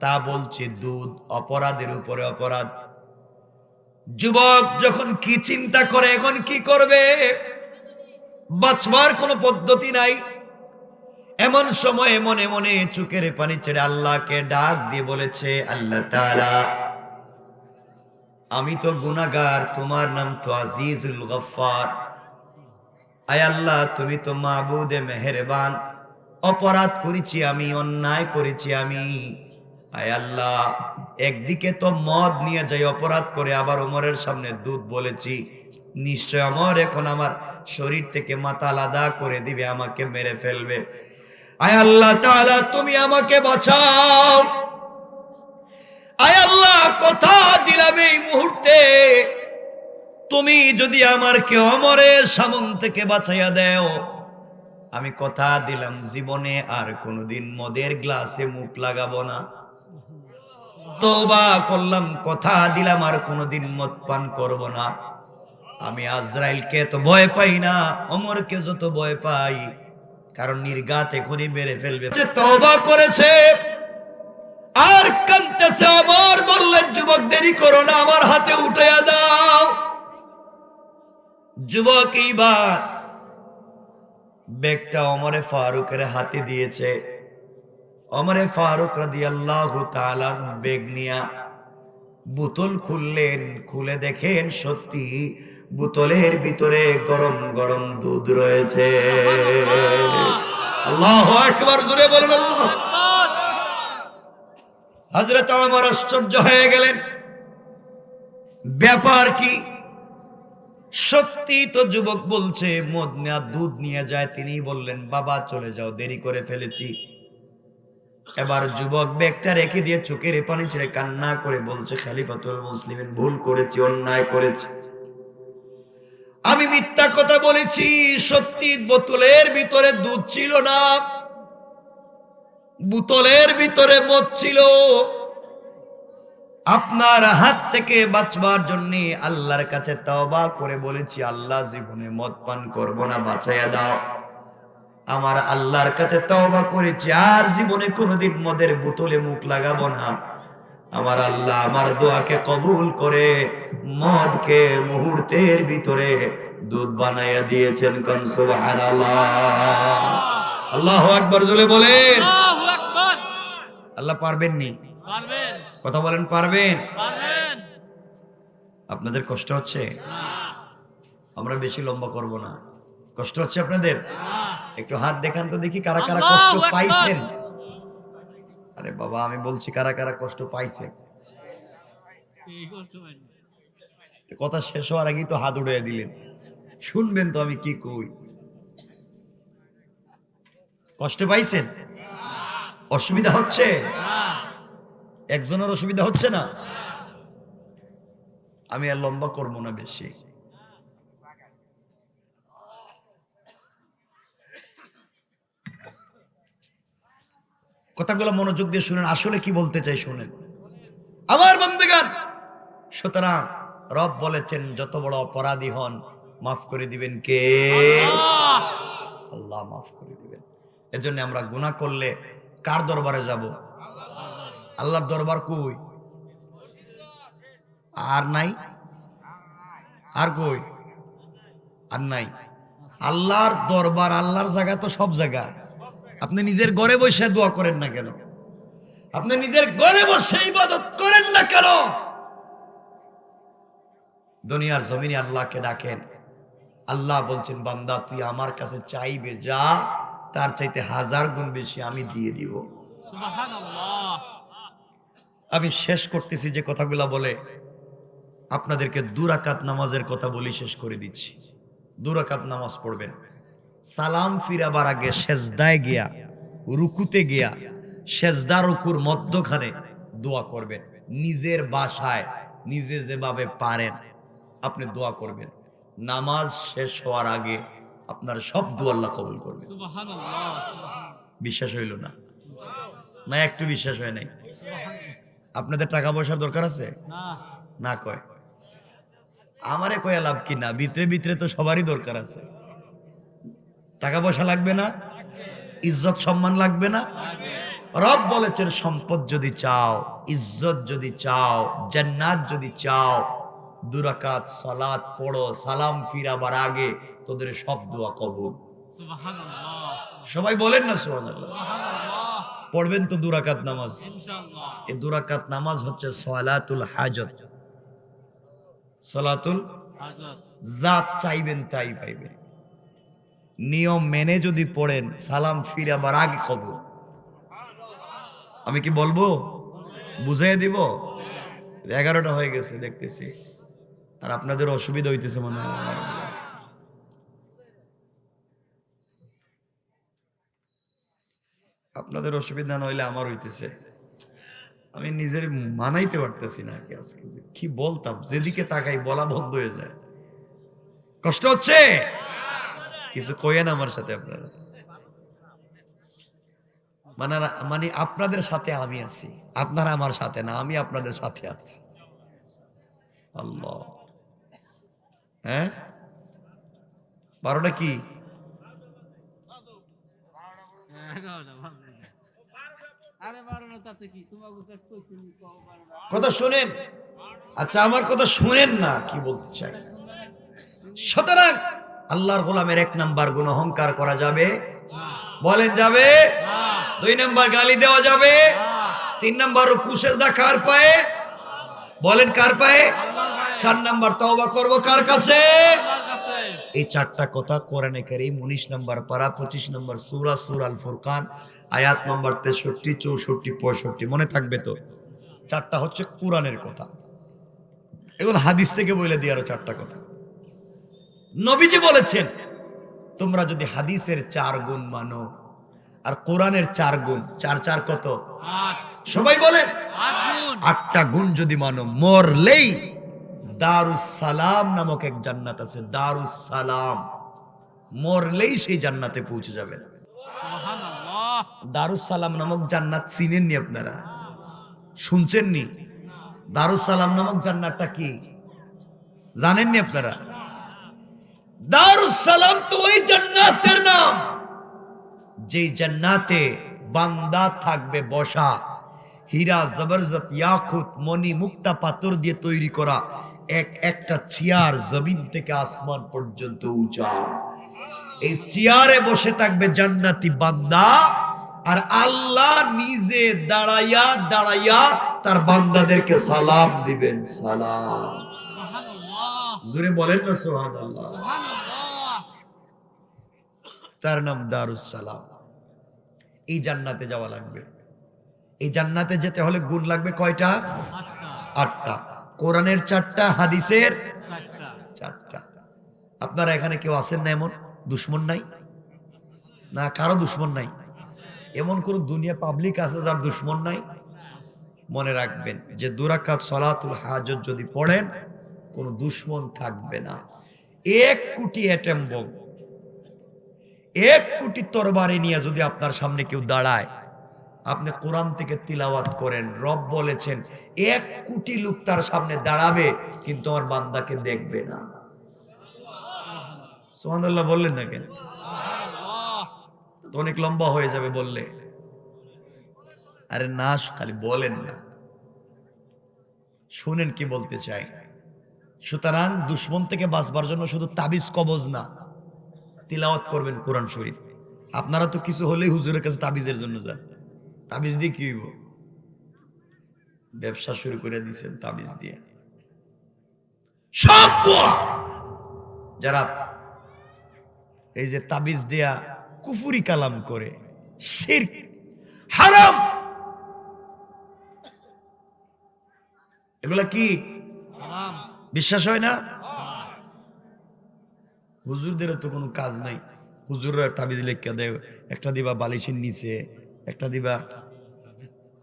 তা বলছে দুধ, অপরাধের উপরে অপরাধ। যুবক যখন কি চিন্তা করে এখন কি করবে, বাঁচবার কোনো পদ্ধতি নাই। এমন সময়ে মনে মনে চোখের পানি ছেড়ে আল্লাহকে ডাক দিয়ে বলেছে, আল্লাহ তাআলা, আমি তো গুনাহগার, তোমার নাম তো আজিজুল গফফার। আয় আল্লাহ, তুমি তো মাবুদে মেহেরবান। অপরাধ করেছি আমি, অন্যায় করেছি আমি। আয় আল্লাহ, একদিকে তো মদ নিয়ে যাই অপরাধ করে, আবার ওমরের সামনে দুধ বলেছি। নিশ্চয় ওমর এখন আমার শরীর থেকে মাথা আলাদা করে দিবে, আমাকে মেরে ফেলবে। আয় আল্লাহ তাআলা, তুমি আমাকে বাঁচাও। আয় আল্লাহ, কথা দিলাম এই মুহূর্তে তুমি যদি আমারকে ওমরের সামন থেকে বাঁচাইয়া দেও, আমি কথা দিলাম জীবনে আর কোনোদিন মদের গ্লাসে মুখ লাগাবো না। তওবা করলাম, কথা দিলাম আর কোনোদিন মদ পান করব না। আমি আজরাইলকে তো ভয় পাই না, ওমরকে যত ভয় পাই, কারণ নির্ঘাত এখনই মেরে ফেলবে। তওবা করেছে আর কাঁদতেছে। আমার বললেন, যুবক দেরি করো না, আমার হাতে উঠাইয়া দাও। যুবক এইবার ব্যাগটা ওমরে ফারুকের হাতে দিয়েছে। ওমরে ফারুক রাদিয়াল্লাহু তাআলা ব্যাগ নিয়া বোতল খুললেন, খুলে দেখেন সত্যি বোতলের ভিতরে গরম গরম দুধ রয়েছে। আল্লাহু আকবার, জোরে বলুন আল্লাহু আকবার। হযরত ওমর আশ্চর্য হয়ে গেলেন, ব্যাপার কি? সত্যি তো যুবক বলছে মদ না দুধ নিয়ে যায়। তিনি বললেন, বাবা চলে যাও, দেরি করে ফেলেছি। এবার যুবক ব্যাগটা রেখে দিয়ে চোখের পানি ছেড়ে কান্না করে বলছে, খলিফাতুল মুসলিমিন, ভুল করেছি, অন্যায় করেছি, আমি মিথ্যা কথা বলেছি। সত্যি বোতলের ভিতরে দুধ ছিল না, বোতলের ভিতরে মদ ছিল। আপনার হাত থেকে বাঁচবার জন্য আল্লাহর কাছে তওবা করে বলেছি, আল্লাহ জীবনে মদ পান করব না, বাঁচাইয়া দাও। আমার আল্লাহর কাছে তওবা করেছি, আর জীবনে কোনোদিন মদের বোতলে মুখ লাগাবো না। আমার আল্লাহ আমার দোয়াকে কবুল করে মদকে মুহূর্তের ভিতরে দুধ বানাইয়া দিয়েছেন। কোন সুবহানাল্লাহ, আল্লাহু আকবার, জোরে বলেন আল্লাহু আকবার। আল্লাহ পারবেন নি? পারবেন। কথা বলেন, পারবেন? পারবেন। আপনাদের কষ্ট হচ্ছে? আমরা বেশি লম্বা করব না। কষ্ট হচ্ছে আপনাদের? একটু হাত দেখান তো দেখি কারা কারা কষ্ট পাইছেন। আরে বাবা, আমি বলছি কারা কারা কষ্ট পাইছে। কথা শেষ হওয়ার আগেই তো হাত উড়িয়ে দিলেন। শুনবেন তো আমি কি কই। কষ্ট পাইছেন? অসুবিধা হচ্ছে? একজনের অসুবিধা হচ্ছে না? আমি আর লম্বা করবো না বেশি। কথাগুলো মনোযোগ দিয়ে শুনেন, আসলে কি বলতে চাই শুনেন আমার বান্দাগান। সুতরাং রব বলেছেন যত বড় অপরাধী হন মাফ করে দিবেন কে? আল্লাহ মাফ করে দিবেন। এজন্য আমরা গুনাহ করলে কার দরবারে যাব? আল্লাহর দরবার কই? আর নাই? আর কই? আর নাই। আল্লাহর দরবার, আল্লাহর জায়গা তো সব জায়গা। আপনি নিজের ঘরে বসে দোয়া করেন না কেন? আপনি নিজের ঘরে বসে ইবাদত করেন না কেন? দুনিয়ার জমিনে আল্লাহকে ডাকেন। আল্লাহ বলছেন বান্দা তুই আমার কাছে চাইবে যা, তার চাইতে 1000 গুণ বেশি আমি দিয়ে দিব। সুবহানাল্লাহ। আমি শেষ করতেছি যে কথাগুলা বলে আপনাদেরকে 2 রাকাত নামাজের কথা বলি শেষ করে দিচ্ছি। 2 রাকাত নামাজ পড়বেন, সালাম ফিরাবার আগে সেজদায় গিয়া, রুকুতে গিয়া, সেজদা রুকুর মধ্যখানে দোয়া করবেন। নিজের বাসায় নিজে যেভাবে পারেন আপনি দোয়া করবেন। নামাজ শেষ হওয়ার আগে আপনার সব দোয়া আল্লাহ কবুল করবেন। সুবহানাল্লাহ। বিশ্বাস হইল না? না একটু বিশ্বাস হয় নাই? আপনাদের টাকা পয়সার দরকার আছে? না কয় আমারে কয়া লাভ কি না, ভিতরে ভিতরে তো সবারই দরকার আছে। টাকা পয়সা লাগবে না? ইজ্জত সম্মান লাগবে না? রব বলেছেন সম্পদ যদি চাও, ইজ্জত যদি চাও, জান্নাত যদি চাও, 2 রাকাত সালাত পড়ো, সালাম ফিরাবার আগে তোদের সব দোয়া কবুল। সুবহানাল্লাহ। সবাই বলেন না সুবহানাল্লাহ। সুবহানাল্লাহ। পড়বেন তো 2 রাকাত নামাজ ইনশাআল্লাহ। এই 2 রাকাত নামাজ হচ্ছে সালাতুল হাজত। সালাতুল হাজত, যা চাইবেন তাই পাইবেন। নিয়ম মেনে যদি পড়েন সালাম ফিরাবার আগে কবুল। আমি কি বলবো? বুঝাই দিব? 11টা হয়ে গেছে দেখতেছি, আর আপনাদের অসুবিধা হইতেছে মনে হয়। আপনাদের অসুবিধা না হইলে আমার হইতেছে। আমি নিজের মানাইতে পারতেছি না কি আজকে কি বলতাম, যেদিকে তাকাই বলা বন্ধ হয়ে যায়। কষ্ট হচ্ছে? কিছু কইেন আমার সাথে আপনারা। মানে আপনাদের সাথে আমি আছি, আপনারা আমার সাথে না, আমি আপনাদের সাথে আছি। আল্লাহ। হ্যাঁ 12টা কি? কথা শুনেন। আচ্ছা আমার কথা শুনেন না, কি বলতে চাই। সুতরাং আল্লাহর গোলামের 1 নাম্বার গুণ অহংকার করা যাবে? বলেন যাবে? 2 নাম্বার গালি দেওয়া যাবে? 3 নাম্বার রুকু সিজদা কার পায়ে? বলেন কার পায়ে? 4 নাম্বার তওবা করব কার কাছে? এই 4টা কথা কোরআনে কারীম 19 নাম্বার পারা 25 নাম্বার সূরা আল ফুরকান আয়াত নম্বর 63, 64, 65 মনে থাকবে তো? 4টা হচ্ছে কোরআনের কথা। এগুলো হাদিস থেকে বলে দিয়ে আরো 4টা কথা। নবীজি বলেছেন তোমরা যদি হাদিসের 4 গুণ মানো আর কোরআনের 4 গুণ, 4 4 কত? 8। সবাই বলেন 8টা গুণ যদি মানো, মরলেই দারুস সালাম নামক এক জান্নাত আছে, দারুস সালাম, মরলেই সেই জান্নাতে পৌঁছে যাবেন। সুবহানাল্লাহ। দারুস সালাম নামক জান্নাত চিনেননি আপনারা? শুনছেননি? দারুস সালাম নামক জান্নাতটা কি জানেননি আপনারা? দারুস সালাম তো ওই জান্নাতের নাম যেই জান্নাতে বান্দা থাকবে বসা, হীরা জবরজত ইয়াকুত মণি মুক্তা পাথর দিয়ে তৈরি করা একটা চেয়ার জমিন থেকে আসমান পর্যন্ত উঁচা। এই চেয়ারে বসে থাকবে জান্নাতি বান্দা, আর আল্লাহ নিজে দাঁড়াইয়া দাঁড়াইয়া তার বান্দাদেরকে সালাম দিবেন। সালাম। জোরে বলেন না সুবহানাল্লাহ। তার নাম দারুস সালাম। এই জান্নাতে যাওয়া লাগবে। এই জান্নাতে যেতে হলে গুণ লাগবে কয়টা? 8টা। কোরআনের 4টা, হাদিসের 4টা। আপনারা এখানে কেউ আছেন না এমন দুশ্মন নাই? না কারো দুশ্মন নাই? এমন কোন দুনিয়া পাবলিক আছে যার দুশ্মন নাই? মনে রাখবেন যে 2 রাকাত সালাতুল হাজত যদি পড়েন কোনো দুশ্মন থাকবে না। 1 কোটি অ্যাটম বোম, 1 কোটি তরবারি নিয়ে যদি আপনার সামনে কেউ দাঁড়ায়, আপনি কোরআন থেকে তিলাওয়াত করেন, রব বলেছেন 1 কোটি লোক তার সামনে দাঁড়াবে কিন্তু আমার বান্দাকে দেখবে না। সুবহানাল্লাহ বললেন না কেন? তো অনেক লম্বা হয়ে যাবে বললে। আরে না, খালি বলেন না, শুনেন কি বলতে চাই। সুতরাং দুশ্মন থেকে বাঁচবার জন্য শুধু তাবিজ কবজ না, তিলাওয়াত করবেন কোরআন শরীফ। আপনারা তো কিছু হলেই হুজুরের কাছে তাবিজের জন্য যান। তাবিজ দিয়ে কি হইব? ব্যবসা শুরু করে দিয়েছেন তাবিজ দিয়ে। সব যারা এই যে তাবিজ দেয়া কুফরি কালাম করে, শিরক, হারাম, এগুলা কি বিশ্বাস হয় না? হুজুরদের তো কোনো কাজ নাই। হুজুররা তাবিজ লেখা দেয়, একটা দিবা বালিশের নিচে, একটা দিবা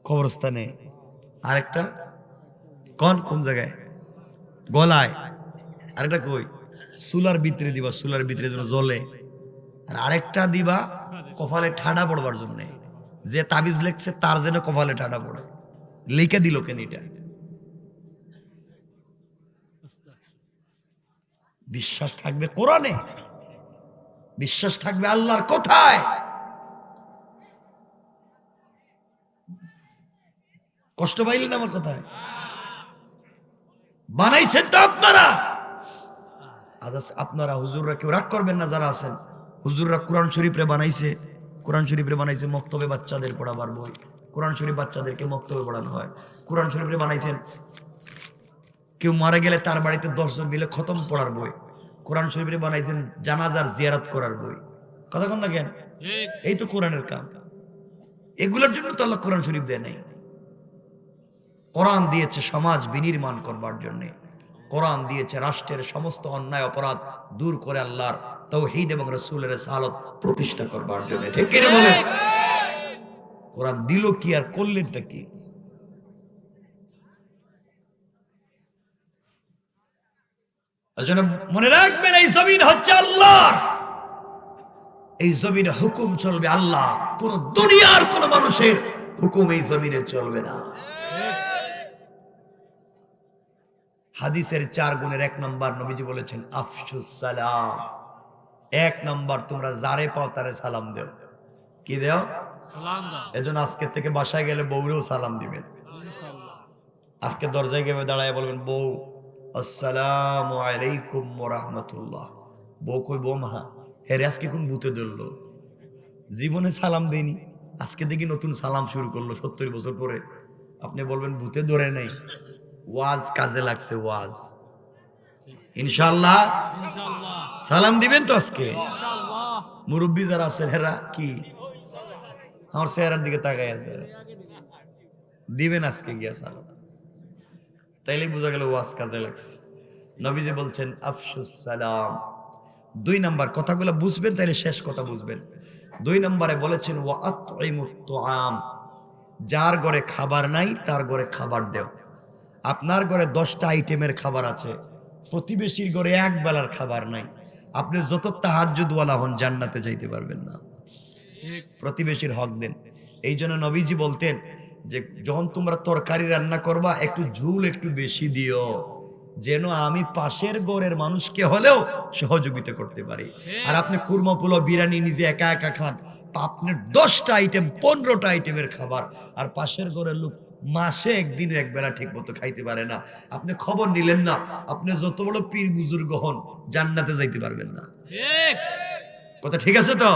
কবরস্থানে, আরেকটা কোন জায়গায় গলায়, আরেকটা কই চুলার ভিতরে দিবা, চুলার ভিতরে যেন জ্বলে, আর আরেকটা দিবা কপালে ঠাডা পড়বার জন্য। যে তাবিজ লেখছে তার যেন কপালে ঠাডা পড়ে। লিখে দিল কেন এটা? বিশ্বাস থাকবে কোরআনে, বিশ্বাস থাকবে আল্লাহর কথায়। কষ্ট পাইলেন আমার কথায়? বানাইছেন তো আপনারা। আজ আপনারা হুজুররা কেউ রাগ করবেন না যারা আছেন। হুজুররা কোরআন শরীফরে বানাইছে, কোরআন শরীফরে বানাইছে মক্তবে বাচ্চাদের পড়াবার বই। কোরআন শরীফ বাচ্চাদেরকে মক্তবে পড়ানো হয়। কোরআন শরীফরে বানাইছেন কেউ মারা গেলে তার বাড়িতে 10 জন মিলে খতম পড়ার বই। কোরআন শরীফে বানাইছেন জানাজার জিয়ারত করার বই। কথা কন না কেন? এই তো কোরআনের কাম। এগুলোর জন্য তো আল্লাহ কোরআন শরীফ দেয় নাই। কোরআন দিয়েছে সমাজ বিনির্মাণ করবার জন্য। কোরআন দিয়েছে রাষ্ট্রের সমস্ত অন্যায় অপরাধ দূর করে আল্লাহর তাওহীদ এবং রাসূলের রিসালাত প্রতিষ্ঠা করবার জন্য। ঠিক কি বলেন? কোরআন দিল কি আর করলেনটা কি? এজন্য মনে রাখবেন এই জমিন হচ্ছে আল্লাহর। এই জমিনে হুকুম চলবে আল্লাহ, কোন দুনিয়ার কোন মানুষের হুকুম এই জমিনে চলবে না। হাদিসের 4 গুণের 1 নম্বর নবীজি বলেছেন আফশুস সালাম। 1 নম্বর তোমরা যারে পাও তারে সালাম দাও। কি দাও? সালাম দাও। এজন্য আজকে থেকে বাসায় গেলে বউরেও সালাম দিবেন। আজকে দরজায় গিয়ে দাঁড়ায় বলবেন বউ আসসালামু আলাইকুম ওয়া রাহমাতুল্লাহ। বউ কই বৌমা হেরে আজকে কোন ভূতে ধরলো, জীবনে সালাম দেয়নি, আজকে দেখি নতুন সালাম শুরু করলো 70 বছর পরে। আপনি বলবেন ভূতে ধরে নাই, ওয়াজ কাজে লাগছে, ওয়াজ। ইনশাআল্লাহ সালাম দিবেন তো আজকে। মুরব্বী যারা আছেন হেরা কি আমার চেহারার দিকে তাকাই আছে, দিবেন আজকে গিয়া সালাম। তাইলে বোঝা গেল ওয়াজ কাজে লাগছে। নবীজি বলছেন আফশুস সালাম। 2 নম্বর কথাগুলো বুঝবেন, তাইলে শেষ কথা বুঝবেন। 2 নম্বরে বলেছেন ওয়া আতঈমুত তুআম। যার ঘরে খাবার নাই তার ঘরে খাবার দাও। আপনার ঘরে 10টা আইটেমের খাবার আছে, প্রতিবেশীর ঘরে এক বেলার খাবার নাই, আপনি যত তাহাজ্জুদওয়ালা হন জান্নাতে যাইতে পারবেন না। প্রতিবেশীর হক দেন। এই জন্য নবীজি বলতেন যে যখন তোমরা তরকারি রান্না করবা একটু ঝুল একটু বেশি দিও, যেন আমি পাশের ঘরের মানুষকে হলেও সহযোগিতা করতে পারি। আর আপনি কুরমা পোলাও বিরিয়ানি নিজে একা একা খান, আপনার 10টা আইটেম 15টা আইটেমের খাবার, আর পাশের ঘরের লোক মাসে একদিন এক বেলা ঠিক মতো খাইতে পারে না। আপনি খবর নিলেন না, আপনি যত বড় পীর বুজুর্গ হন জান্নাতে যাইতে পারবেন না। কথা ঠিক আছে তো?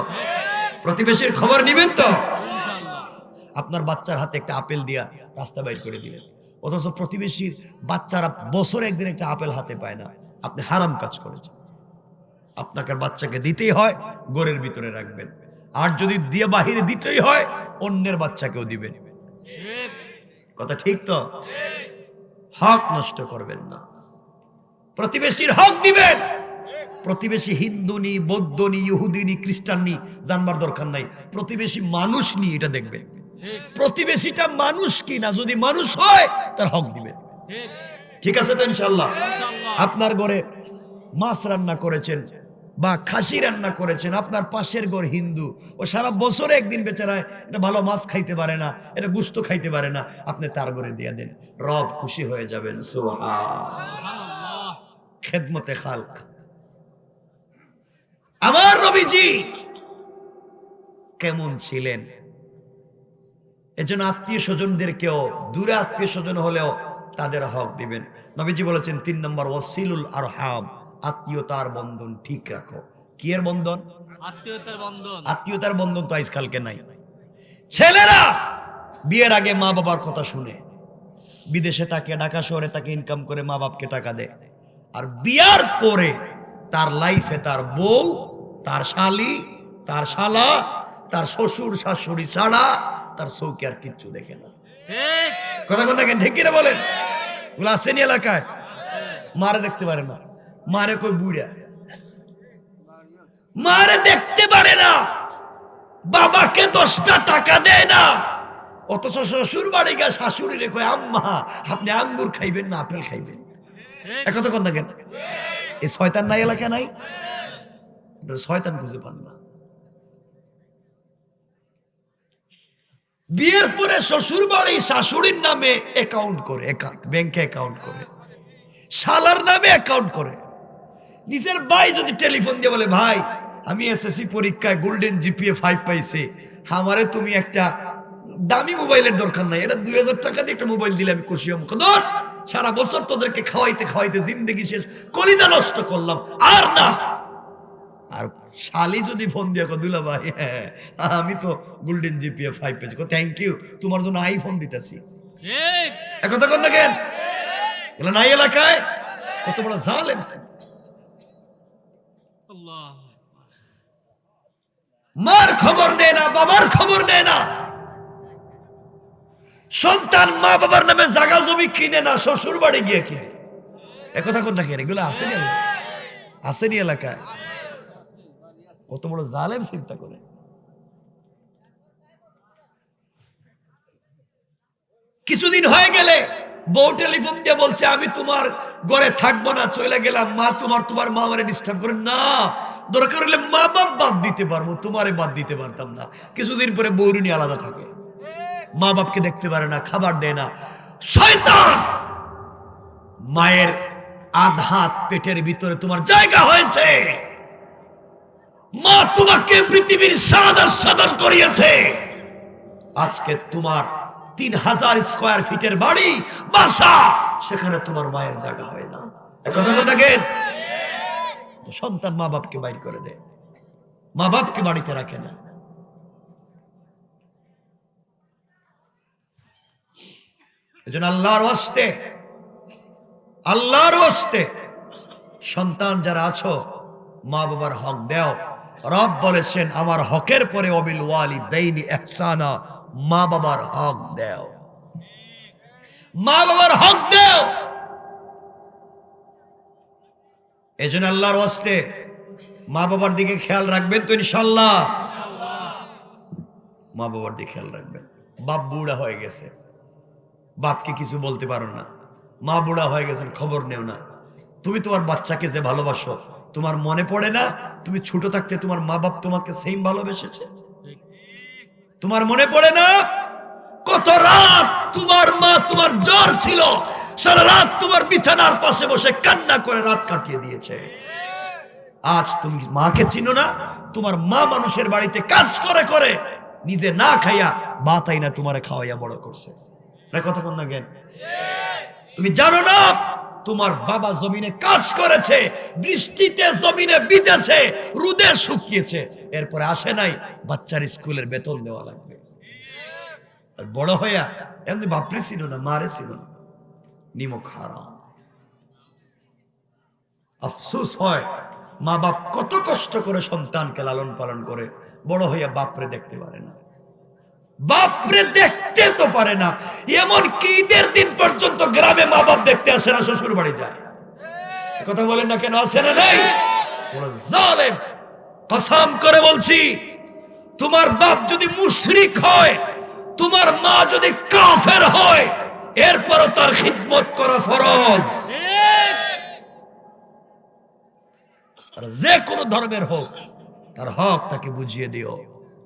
প্রতিবেশীর খবর নিবেন তো? আপনার বাচ্চার হাতে একটা আপেল দিয়া রাস্তা বাইর করে দিলেন, অথচ প্রতিবেশীর বাচ্চারা বছরে একদিন একটা আপেল হাতে পায় না। আপনি হারাম কাজ করেছেন। আপনাকে বাচ্চাকে দিতেই হয়, ঘরের ভিতরে রাখবেন। আর যদি দিয়ে বাহিরে দিতেই হয় অন্যের বাচ্চাকেও দিবেন। কথা ঠিক তো? হক নষ্ট করবেন না, প্রতিবেশীর হক দিবেন। প্রতিবেশী হিন্দু নি, বৌদ্ধ নি, ইহুদি নি, খ্রিস্টান নি জানবার দরকার নাই, প্রতিবেশী মানুষ নি এটা দেখবেন। প্রতিবেশীটা মানুষ কি না, যদি মানুষ হয় তার হক দিবেন। ঠিক আছে তো ইনশাআল্লাহ? ইনশাআল্লাহ। আপনার ঘরে মাছ রান্না করেছেন বা খাসি রান্না করেছেন, আপনার পাশের ঘর হিন্দু, ও সারা বছরে একদিন বেচারায় এটা ভালো মাছ খাইতে পারে না, এটা গুস্ত খাইতে পারে না, আপনি তার ঘরে দিয়ে দেন, রব খুশি হয়ে যাবেন। সুবহানাল্লাহ। খেদমতে খালক। আমার নবীজি কেমন ছিলেন, এজন্য আত্মীয় স্বজনদেরকেও, দূরে আত্মীয় স্বজন হলেও তাদের হক দিবেন। নবীজি বলেছেন 3 নম্বর ওয়াসিলুল আরহাম, আত্মীয়তার বন্ধন ঠিক রাখো। কি এর বন্ধন? আত্মীয়তার বন্ধন। আত্মীয়তার বন্ধন তো আজকালকে নাই। ছেলেরা বিয়ের আগে মা বাবার কথা শুনে, বিদেশে তাকে, ঢাকা শহরে তাকে ইনকাম করে মা বাপকে টাকা দেয়, আর বিয়ার পরে তার লাইফে তার বউ, তার শালি, তার শালা, তার শ্বশুর শাশুড়ি ছাড়া তার চৌকি আর কিচ্ছু দেখে না। ঠিক। কথা কথা কেন ঠিক কিনা বলেন? ওগুলো আসেনি এলাকায়? মারে দেখতে পারে না, মারে কই বুড়া, মারে দেখতে পারে না, বাবাকে 10টা টাকা দেয় না, অথচ শ্বশুর বাড়ি গিয়ে শাশুড়ি রে কয় আম্মা আপনি আঙ্গুর খাইবেন না আপেল খাইবেন। ঠিক। একথা কন না কেন? এই শয়তান নাই এলাকায় নাই? শয়তান খুঁজে পান না। বিয়ের পরে শ্বশুর বাড়ি শাশুড়ির নামে অ্যাকাউন্ট করে, ব্যাংকে অ্যাকাউন্ট করে, শালার নামে অ্যাকাউন্ট করে। নিজের ভাই যদি টেলিফোন দিয়ে বলে ভাই আমি এসএসসি পরীক্ষায় গোল্ডেন জিপিএ 5 পাইছি, আমারে তুমি একটা দামি মোবাইলের দরকার নাই, এটা 2000 টাকা দিয়ে একটা মোবাইল দিলে আমি খুশি হব। কদর সারা বছর তোদেরকে খাওয়াইতে খাওয়াইতে জিন্দগি শেষ, কলিজা নষ্ট করলাম, আর না। আর শালি যদি ফোন দিয়ে দুলা ভাই হ্যাঁ আমি তো গোল্ডেন জিপিএ 5 পেয়েছি, থ্যাংক ইউ, তোমার জন্য আইফোন দিতেছি। ঠিক। একথা কন না কেন? এগুলো নাই এলাকায়? কত বড় জালেম! আল্লাহ। মার খবর নেয় না, বাবার খবর নেয় না, সন্তান মা বাবার নামে জায়গা জমি কিনে না, শ্বশুর বাড়ি গিয়ে কিনে। একথা কোন না কেন? এগুলো আসেনি আসেনি এলাকায়? কত বড় জালেম চিন্তা করে। কিছুদিন হয়ে গেলে বউ টেলিফোন দিয়ে বলছে আমি তোমার ঘরে থাকবো না, চলে গেলাম, মা তোমার মা আমারে ডিস্টার্ব করে না, দরকার হলে মা বাপ বাদ দিতে পারবো, তোমারে বাদ দিতে পারতাম না। কিছুদিন পরে বউরুনি আলাদা থাকে, মা বাপকে দেখতে পারে না, খাবার দেয় না। শয়তান! মায়ের আধহাত পেটের ভিতরে তোমার জায়গা হয়েছে, মা তোমাকে পৃথিবীর সাদন করিয়েছে, আজকে তোমার 3000 স্কয়ার ফিটের বাড়ি বাসা, সেখানে তোমার মায়ের জায়গা হয় না। কথা দেখেন, সন্তান মা বাপকে বাইর করে দেয়, মা বাপকে বাড়িতে রাখে না। এজন্য আল্লাহর ওয়াস্তে সন্তান যারা আছো মা বাবার হক দাও। রব বলেছেন আমার হকের পরে ওয়াবিল ওয়ালিদাইনি ইহসানা, মা বাবার হক দাও, মা বাবার হক দাও। এজন্য আল্লাহর ওয়াস্তে মা বাবার দিকে খেয়াল রাখবেন তো ইনশাআল্লাহ? মা বাবার দিকে খেয়াল রাখবেন। বাপ বুড়া হয়ে গেছে, বাপকে কিছু বলতে পারো না, মা বুড়া হয়ে গেছেন, খবর নেও না। তুমি তোমার বাচ্চাকে যে ভালোবাসো, তোমার মনে পড়ে না তুমি ছোট থাকতে তোমার মা বাপ তোমাকে সেম ভালোবেসেছে? তোমার মনে পড়ে না কত রাত তোমার মা তোমার জ্বর ছিল, সারা রাত তোমার বিছানার পাশে বসে কান্না করে রাত কাটিয়ে দিয়েছে? আজ তুমি মাকে চিনো না, তোমার মা মানুষের বাড়িতে কাজ করে করে নিজে না খাইয়া বাতাই না তোমারে খাওয়াইয়া বড় করছে। কথা কোন না জ্ঞান? তুমি জানো না তোমার বাবা জমিনে কাজ করেছে, বৃষ্টিতে জমিনে ভিজেছে, রোদে শুকিয়েছে, এরপরে আসে নাই বাচ্চার স্কুলের বেতন দেওয়া লাগবে। আর বড় হইয়া এমনি বাপরে ছিল না, মারে ছিল না, নিমক হারাম। আফসোস হয় মা বাপ কত কষ্ট করে সন্তানকে লালন পালন করে, বড় হইয়া বাপরে দেখতে পারে না, বাপরে দেখতে তো পারে না। এমন কি ঈদের দিন পর্যন্ত গ্রামে মা বাপ দেখতে আসে না, শ্বশুর বাড়ি যায়। কথা বলেন না কেন? আসে না? নাই? জালেম! কসম করে বলছি, তোমার বাপ যদি মুশরিক হয়, তোমার মা যদি কাফের হয়, এরপরও তার খিদমত করা ফরজ। ঠিক আর যে কোনো ধর্মের হোক তার হক তাকে বুঝিয়ে দিও,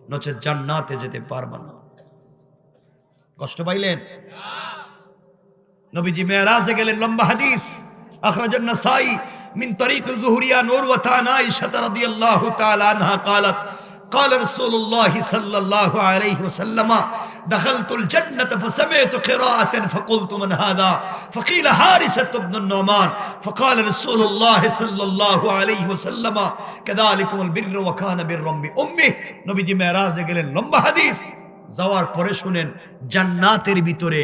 নচেত জান্নাতে যেতে পারবে না। কষ্ট পাইলেন? নবীজি মেরাজে গেলেন, লম্বা হাদিস, আখরাজান নাসাই মিন তরিক যুহরিয়া নূরওয়াতা আয়েশা রাদিয়াল্লাহু তাআলা আনহা قالت قال رسول الله صلى الله عليه وسلم دخلت الجنة فسمعت قراءة فقلت من هذا فقيل حارثة بن النعمان فقال رسول الله صلى الله عليه وسلم كذلكم البر وكان برا بأمه। নবীজি মেরাজে গেলেন, লম্বা হাদিস, যাওয়ার পরে শুনেন জান্নাতের ভিতরে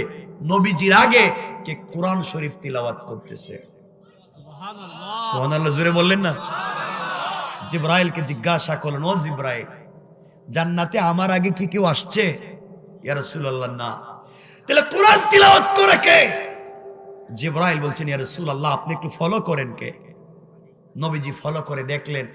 নবীজির আগে কে কোরআন শরীফ তিলাওয়াত করতেছে। সুবহানাল্লাহ। সুবহানাল্লাহ জোরে বললেন না? জিবরাইলকে জিজ্ঞাসা করলেন, ও জিবরাইল, জান্নাতে আমার আগে কি কেউ আসছে? ইয়া রাসূলুল্লাহ, না। তাহলে কোরআন তিলাওয়াত করে কে? জিবরাইল বলছেন, ইয়া রাসূলুল্লাহ, আপনি একটু ফলো করেন কে? নবীজি ফলো করে দেখলেন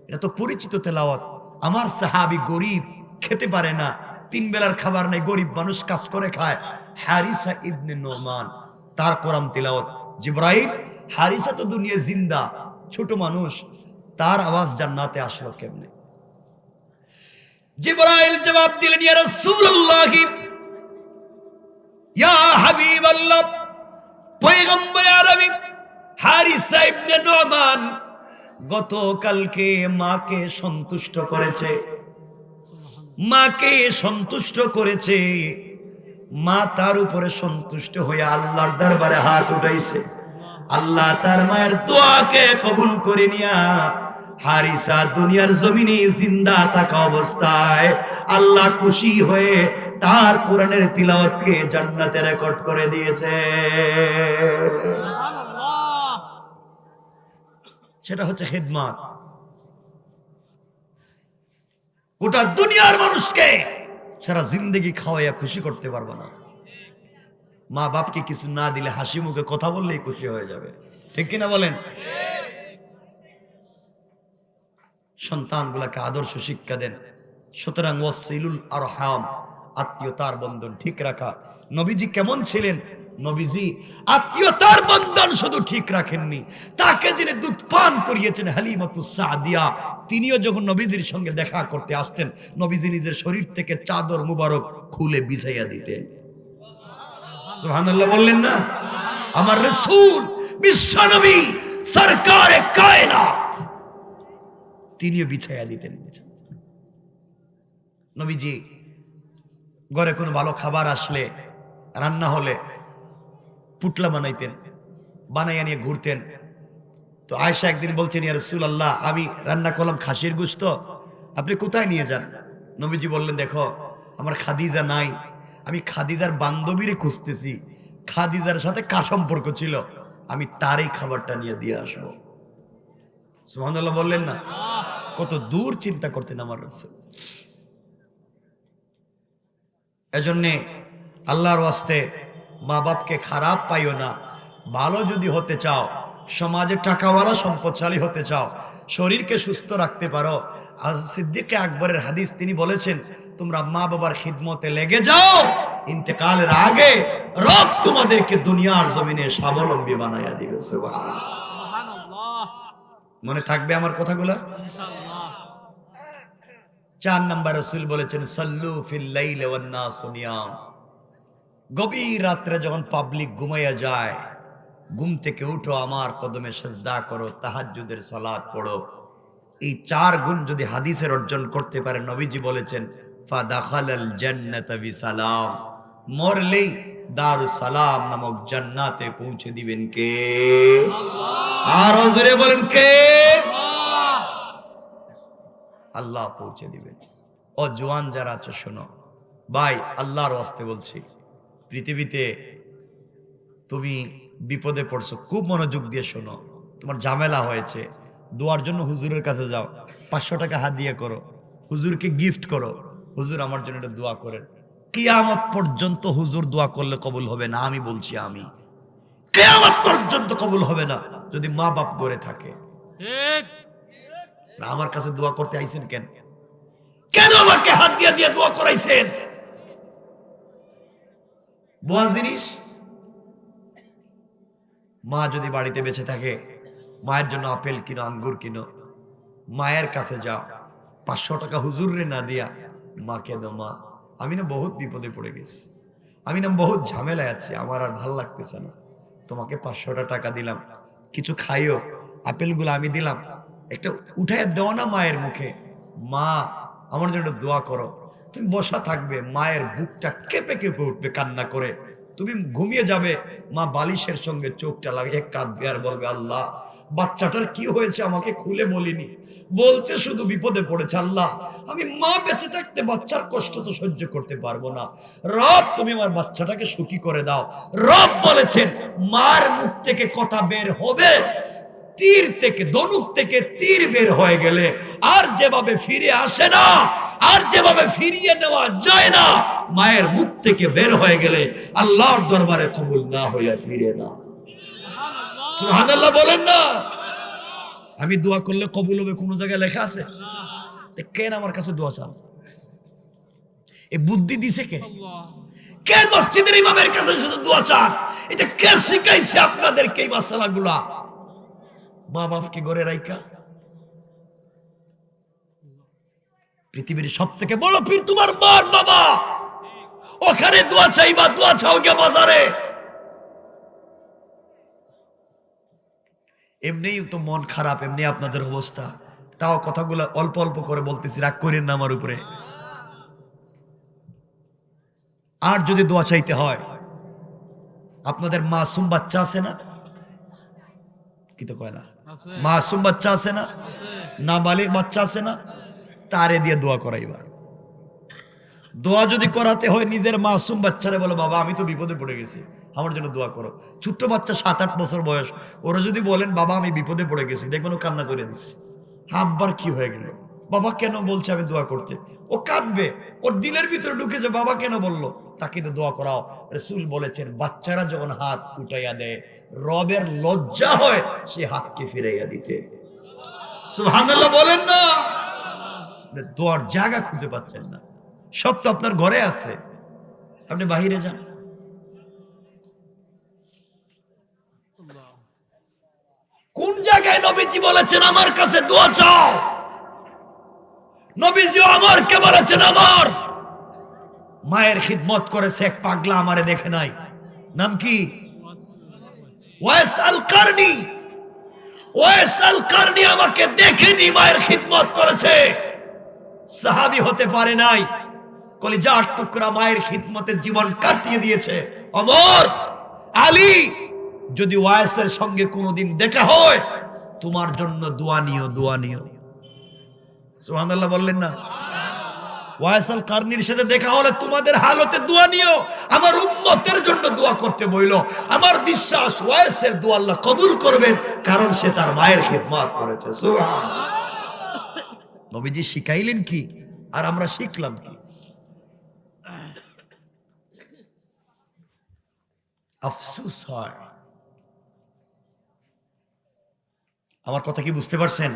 এটা তো পরিচিত তেলাওয়াত। আমার সাহাবী গরিব, খেতে পারে না, 3 বেলার খাবার নেই, গরিব মানুষ কাজ করে খায়, হারিসা ইবনে নোমান, তার কোরআন তিলাওয়াত। জিবরাইল, হারিসা তো দুনিয়া জিন্দা, ছোট মানুষ, তার আওয়াজ জান্নাতে আসলো কেমনে? জিবরাইল জবাব দিলেন, ইয়া রাসূলুল্লাহ, ইয়া হাবিবাল্লাহ, পয়গম্বর আরবি হারিসা ইবনে নোমান গতকালকে মাকে সন্তুষ্ট করেছে, মাকে সন্তুষ্ট করেছে, মা তার উপরে সন্তুষ্ট হয়ে আল্লাহর দরবারে হাত উঠাইছে। আল্লাহ তার মায়ের দোয়াকে কবুল করে নিয়া হারিসা দুনিয়ার জমিনে জিন্দা থাকা অবস্থায় আল্লাহ খুশি হয়ে তার কোরআনের তিলাওয়াতকে জান্নাতে রেকর্ড করে দিয়েছে। সুবহানাল্লাহ। সেটা হচ্ছে খিদমত। গোটা দুনিয়ার মানুষকে সারা জিন্দগি খাওয়াইয়া খুশি করতে পারবো না। মা বাপকে কিছু না দিলে হাসি মুখে কথা বললেই খুশি হয়ে যাবে, ঠিক কিনা বলেন? সন্তানগুলাকে আদর্শ শিক্ষা দেন। সুতরাং ওয়াসিলুল আরহাম, আত্মীয়তার বন্ধন ঠিক রাখা। নবীজি কেমন ছিলেন? নবীজি আত্মীয়তার বন্ধন শুধু ঠিক রাখেননি, তাকে যিনি দুধ পান করিয়েছেন হালিমাতুস সাদিয়া, তিনিও যখন নবীজির সঙ্গে দেখা করতে আসতেন, নবীজি নিজের শরীর থেকে চাদর মুবারক খুলে বিছাইয়া দিতেন। সুবহানাল্লাহ বললেন না? আমার রাসূল বিশ্বনবী সরকারে কায়নাত, তিনিও বিছাইয়া দিতেন। নবীজি ঘরে কোনো ভালো খাবার আসলে, রান্না হলে পুটলা বানাইতেন, বানাইয়া নিয়ে ঘুরতেন। তো আয়েশা একদিন বলছেন, ইয়া রাসূলুল্লাহ, আমি রান্না করলাম খাসির গোশত, আপনি কোথায় নিয়ে যান? নবীজি বললেন, দেখো আমার খাদিজা নাই, আমি খাদিজার বান্ধবীরে খুঁজতেছি, খাদিজার সাথে কার সম্পর্ক ছিল, আমি তারই খাবারটা নিয়ে দিয়ে আসবো। সুবহানাল্লাহ বললেন না? কত দূর চিন্তা করতেন আমার রাসূল। এজন্যে আল্লাহর ওয়াস্তে মা বাপকে খারাপ পাইও না। ভালো যদি হতে চাও, সমাজে টাকাওয়ালা সম্পদশালী হতে চাও, শরীরকে সুস্থ রাখতে পারো, আর সিদ্দিকে আকবরের হাদিস, তিনি বলেছেন, তোমরা মা বাবার খিদমতে লেগে যাও, ইন্তেকালের আগে রব তোমাদেরকে দুনিয়ার জমিনে স্বাবলম্বী বানাইয়া দিবে। সুবহানাল্লাহ। সুবহানাল্লাহ। মনে থাকবে আমার কথাগুলা? ইনশাআল্লাহ। 4 নম্বর রাসূল বলেছেন, সাল্লু ফিল লাইলি ওয়ান নাসু নিয়াম। গভীর রাত্রে যখন পাবলিক ঘুমাইয়া যায়, ঘুম থেকে উঠো, আমার কদমে সিজদা করো, তাহাজ্জুদের সালাত পড়ো। এই 4 গুণ যদি হাদিসের অর্জন করতে পারে, নবীজি বলেছেন, ফাদাখালাল জান্নাতা বিসালাম, মরলেই দারুস সালাম নামক জান্নাতে পৌঁছে দিবেন কে? আর জোরে বলেন কে? আল্লাহ পৌঁছে দিবেন। ও জওয়ান যারা আছো শোনো ভাই, আল্লাহর ওয়াস্তে বলছি, পৃথিবীতে তুমি বিপদে পড়ছো, খুব মনোযোগ দিয়ে শোনো। তোমার ঝামেলা হয়েছে, দোয়ার জন্য হুজুরের কাছে যাও, 500 টাকা হাত দিয়ে করো, হুজুরকে গিফট করো, হুজুর আমার জন্য এটা দোয়া করেন। কিয়ামত পর্যন্ত হুজুর দোয়া করলে কবুল হবে না, আমি বলছি, আমি কিয়ামত পর্যন্ত কবুল হবে না যদি মা বাপ গড়ে থাকে। ঠিক। আমার কাছে দোয়া করতে আইছেন কেন? কেন আমাকে হাত দিয়ে দিয়ে দোয়া করাইছেন? বোঝা জিনিস, মা যদি বাড়িতে বেঁচে থাকে, মায়ের জন্য আপেল কিনো, আঙ্গুর কিনো, মায়ের কাছে যাও, 500 টাকা হুজুরে না দিয়া মাকে দো, মা আমি না বহুত বিপদে পড়ে গেছি, আমি না বহুত ঝামেলায় আছি, আমার আর ভাল লাগতেছে না, তোমাকে 500টা টাকা দিলাম, কিছু খাইও, আপেলগুলো আমি দিলাম, একটা উঠায় দেও না মায়ের মুখে, মা আমার জন্য দোয়া করো। তুমি বসা থাকবে, মায়ের বুকটা কেঁপে কেঁপে উঠবে কান্না করে, তুমি ঘুমিয়ে যাবে, মা বালিশের সঙ্গে চোখটা লাগিয়ে কাঁদবে আর বলবে, আল্লাহ বাচ্চাটার কি হয়েছে আমাকে খুলে বলিনি, বলছে শুধু বিপদে পড়েছে, আল্লাহ আমি মা বেঁচে থাকতে বাচ্চার কষ্ট তো সহ্য করতে পারবো না, রব তুমি আমার বাচ্চাটাকে সুখী করে দাও। রব বলেছেন মার মুখ থেকে কথা বের হবে, তীর থেকে, ধনুক থেকে তীর বের হয়ে গেলে আর যেভাবে ফিরে আসে না, আর যেভাবে ফিরিয়ে নেওয়া যায় না, মায়ের মুখ থেকে বের হয়ে গেলে আল্লাহর দরবারে কবুল না হইয়া ফিরে না। সুবহানাল্লাহ বলেন না। আমি দোয়া করলে কবুল হবে কোন জায়গায় লেখা আছে? কেন আমার কাছে দোয়া চান? এই বুদ্ধি দিছে কে? কেন মসজিদের ইমামের কাছে শুধু দোয়া চান? এটা কে শিখাইছে আপনাদেরকে এই মাসালাগুলা? মা বাপকে গড়ে রাইকা পৃথিবীর সব থেকে বড় পীর তোমার মার বাবা, ওখানে দোয়া চাইবা, দোয়া চাও গিয়া বাজারে। এমনি তো মন খারাপ, এমনি আপনাদের অবস্থা, তাও কথাগুলো অল্প অল্প করে বলতেছি, রাগ করেন না আমার উপরে। আর যদি দোয়া চাইতে হয়, আপনাদের মাসুম বাচ্চা আছে না? কি তো কয় না, মাসুম বাচ্চা আছে না, নাবালিগ বাচ্চা আছে না, তারে দিয়ে দোয়া করাইবা। দোয়া যদি করাতে হয় নিজের মাসুম বাচ্চারে বলো, বাবা আমি তো বিপদে পড়ে গেছি, আমার জন্য দোয়া করো। ছোট্ট বাচ্চা 7-8 বছর বয়স, ওরা যদি বলেন বাবা আমি বিপদে পড়ে গেছি, দেখবেন ও কান্না করে দিচ্ছে, আব্বার কি হয়ে গেল, বাবা কেন বলছে আমি দোয়া করতে, ও কাঁদবে, ওর দিলের ভিতরে ঢুকেছে বাবা কেন বললো, তাকে তো দোয়া করাও। রাসূল বলেছেন বাচ্চারা যখন হাত উঠাইয়া দেয়, রবের লজ্জা হয় সে হাতকে ফিরাইয়া দিতে। সুবহানাল্লাহ বলেন না। দোয়ার জায়গা খুঁজে পাচ্ছেন না, সব তো আপনার ঘরে আছে, আপনি বাহিরে যান। কোন জায়গায় নবীজি বলেছেন আমার কাছে দোয়া চাও? নবীজিও আমারকে বলেছেন, আমার মায়ের খিদমত করেছে এক পাগলা, আমারে দেখে নাই, নাম কি? ওয়াইস আল কারনি। ওয়াইস আল কারনি আমাকে দেখেনি, মায়ের খিদমত করেছে, সাহাবী হতে পারে নাই, কলিজার টুকরা মায়ের খিদমতে জীবন কাটিয়ে দিয়েছে। ওমর, আলী, যদি ওয়াইসের সঙ্গে কোনোদিন দেখা হয় তোমার জন্য দোয়া নিও, দোয়া নিও। সুবহানাল্লাহ বললেন না? ওয়াইস আল কারনির সাথে দেখা হলে তোমাদের হালতে দোয়া নিও, আমার উম্মতের জন্য দোয়া করতে বইলো। আমার বিশ্বাস ওয়াইসের দোয়া আল্লাহ কবুল করবেন, কারণ সে তার মায়ের খিদমত করেছে। সুবহানাল্লাহ। নবীজি শিখাইলেন কি আর আমরা শিখলাম কি? আফসোস হয়। আমার কথা কি বুঝতে পারছেন?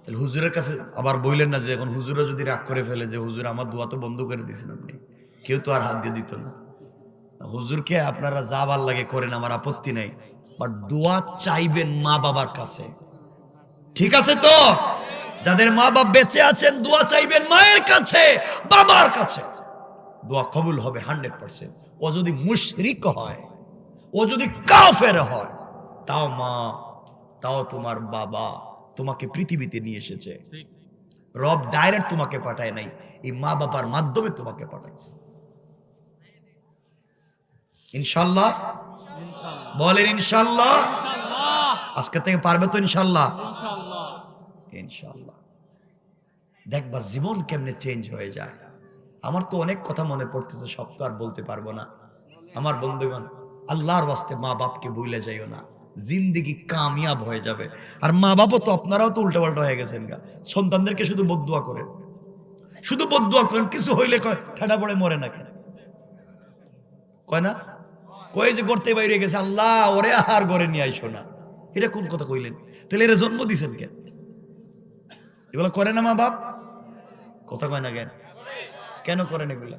তাহলে হুজুরের কাছে আবার বললেন না যে এখন হুজুরা যদি রাগ করে ফেলে যে হুজুর আমার দোয়া তো বন্ধ করে দিয়েছেন আপনি, কেউ তো আর হাত দিয়ে দিত না। হুজুরকে আপনারা যা ভাল লাগে করেন, আমার আপত্তি নেই, বাট দোয়া চাইবেন মা বাবার কাছে, ঠিক আছে তো? যাদের মা বাপ বেঁচে আছেন দোয়া চাইবেন মায়ের কাছে, বাবার কাছে, দোয়া কবুল হবে 100%। ও যদি মুশরিক হয়, ও যদি কাফের হয়, তাও মা, তাও তোমার বাবা তোমাকে পৃথিবীতে নিয়ে এসেছে, রব ডাইরেক্ট তোমাকে পাঠায় নাই, এই মা বাবার মাধ্যমে তোমাকে পাঠাইছে। ইনশাআল্লাহ বলেন, ইনশাআল্লাহ। আজকে থেকে পারবে তো ইনশাআল্লাহ? ইনশাআল্লাহ। দেখবা জীবন কেমনে চেঞ্জ হয়ে যায়। আমার তো অনেক কথা মনে পড়তেছে, সব তো আর বলতে পারবো না। আমার বন্ধুগণ, আল্লাহর ওয়াস্তে মা বাপকে ভুলে যাইও না, জিন্দেগি কামিয়াব হয়ে যাবে। আর মা বাপও তো, আপনারাও তো উল্টাপাল্টা হয়ে গেছেন গা, সন্তানদেরকে শুধু বদদুয়া করেন, শুধু বদদুয়া করেন, কিছু হইলে কয় ঠাডা পড়ে মরে না কেন, কয় না? কয় যে গড়তে বাইরে গেছে, আল্লাহ ওরে আর ঘরে নিয়ে আইসো না, এটা কোন কথা কইলেন? তাহলে এরা জন্ম দিছেন কেন? এগুলো করে না মা বাপ? কথা কয় না কেন? কেন করেন এগুলা?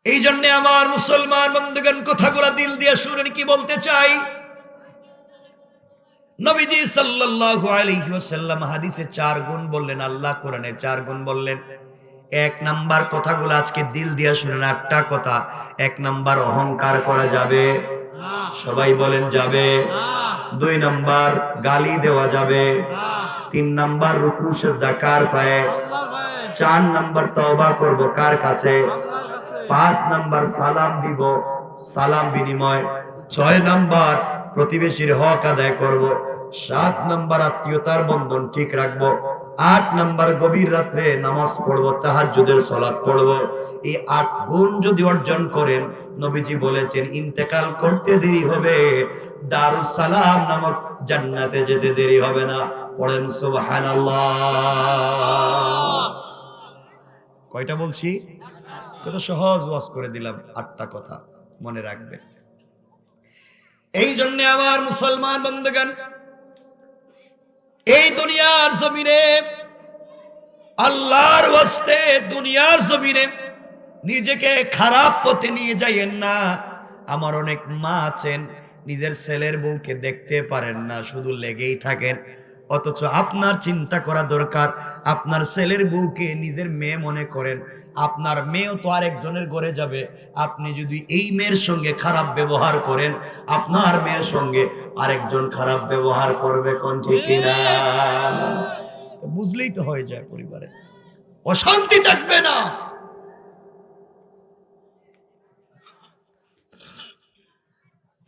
এই জন্য আমার মুসলমান বন্ধুগণ, কথাগুলো দিল দিয়ে শুনেন কি বলতে চাই। নবীজি সাল্লাল্লাহু আলাইহি ওয়াসাল্লাম হাদিসে 4 গুণ বললেন, আল্লাহ কোরআনে 4 গুণ বললেন। 1 নাম্বার কথাগুলো আজকে দিল দিয়ে শুনেন, 8টা কথা। 1 নাম্বার অহংকার করা যাবে, সবাই বলেন যাবে। 2 নাম্বার গালি দেওয়া যাবে। 3 নাম্বার রুকু সিজদা কার পায়ে। 4 নাম্বার তওবা করব কার কাছে। 5 নাম্বার সালাম দিব, সালাম বিনিময়। 6 নাম্বার প্রতিবেশীর হক আদায় করব। 7 নাম্বার আত্মীয়তার বন্ধন ঠিক রাখবো। 8 নাম্বার গভীর রাত্রে নামাজ পড়বো, তাহাজ্জুদের সালাত পড়বো। এই 8 গুণ যদি অর্জন করেন, নবীজি বলেছেন ইন্তেকাল করতে দেরি হবে, দারুস সালাম নামক জান্নাতে যেতে দেরি হবে না। পড়েন সুবহানাল্লাহ। কয়টা বলছি? কত সহজ ওয়াজ করে দিলাম, 8টা কথা মনে রাখবেন। এই জন্য আমার মুসলমান বন্ধুগণ, এই দুনিয়ার জমিনে আল্লাহর ওয়াস্তে দুনিয়ার জমিনে নিজেকে খারাপ পথে নিয়ে যাইয়েন না। আমার অনেক মা আছেন, নিজের ছেলের বউকে দেখতে পারেন না, শুধু লেগেই থাকেন। অথচ আপনার চিন্তা করা দরকার, আপনার ছেলের বউকে নিজের মেয়ে মনে করেন। আপনার মেয়েও তো আরেকজনের ঘরে যাবে। আপনি যদি এই মেয়ের সঙ্গে খারাপ ব্যবহার করেন, আপনার মেয়ের সঙ্গে আরেকজন খারাপ ব্যবহার করবে। কোন ঠিক কিনা? বুঝলেই তো হয়ে যায়, পরিবারে অশান্তি থাকবে না।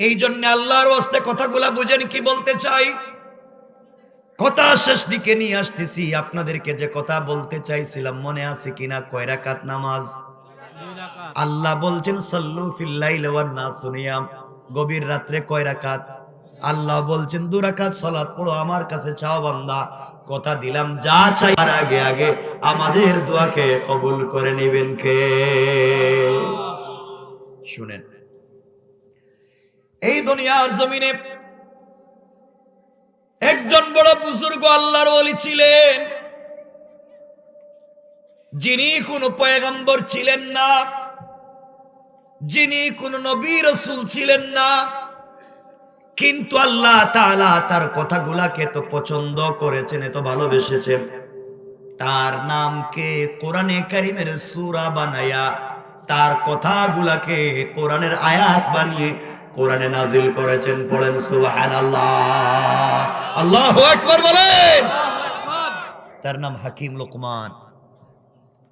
এই জন্য আল্লাহর ওয়াস্তে কথাগুলা বুঝেন কি বলতে চাই। কথা শেষ দিকে নিয়ে আসতেছি। আপনাদেরকে যে কথা বলতে চাইছিলাম মনে আছে কিনা? কয় রাকাত নামাজ? আল্লাহ বলছেন সাল্লু ফিল লাইলি ওয়ান নাসু নিয়াম, গভীর রাত্রে কয় রাকাত? আল্লাহ বলছেন 2 রাকাত সালাত পড়ো, আমার কাছে চাও বান্দা। কথা দিলাম যা চাই তার আগে আগে আমাদের দোয়াকে কবুল করে নেবেন কে? শুনেন, এই দুনিয়ার জমিনে একজন বড় বুজুর্গ আল্লাহর ওলি ছিলেন, যিনি কোনো পয়গম্বর ছিলেন না, যিনি কোনো নবী রাসূল ছিলেন না, কিন্তু আল্লাহ তাআলা তার কথাগুলাকে তো পছন্দ করেছেন, এত ভালোবেসেছেন। তার নামকে কোরআনে কারীমের সূরা বানায়া, তার কথাগুলাকে কোরআনের আয়াত বানিয়ে কোরআনে নাজিল করেছেন। পড়েন সুবহানাল্লাহ, আল্লাহু আকবার বলেন। তার নাম হাকিম লোকমান।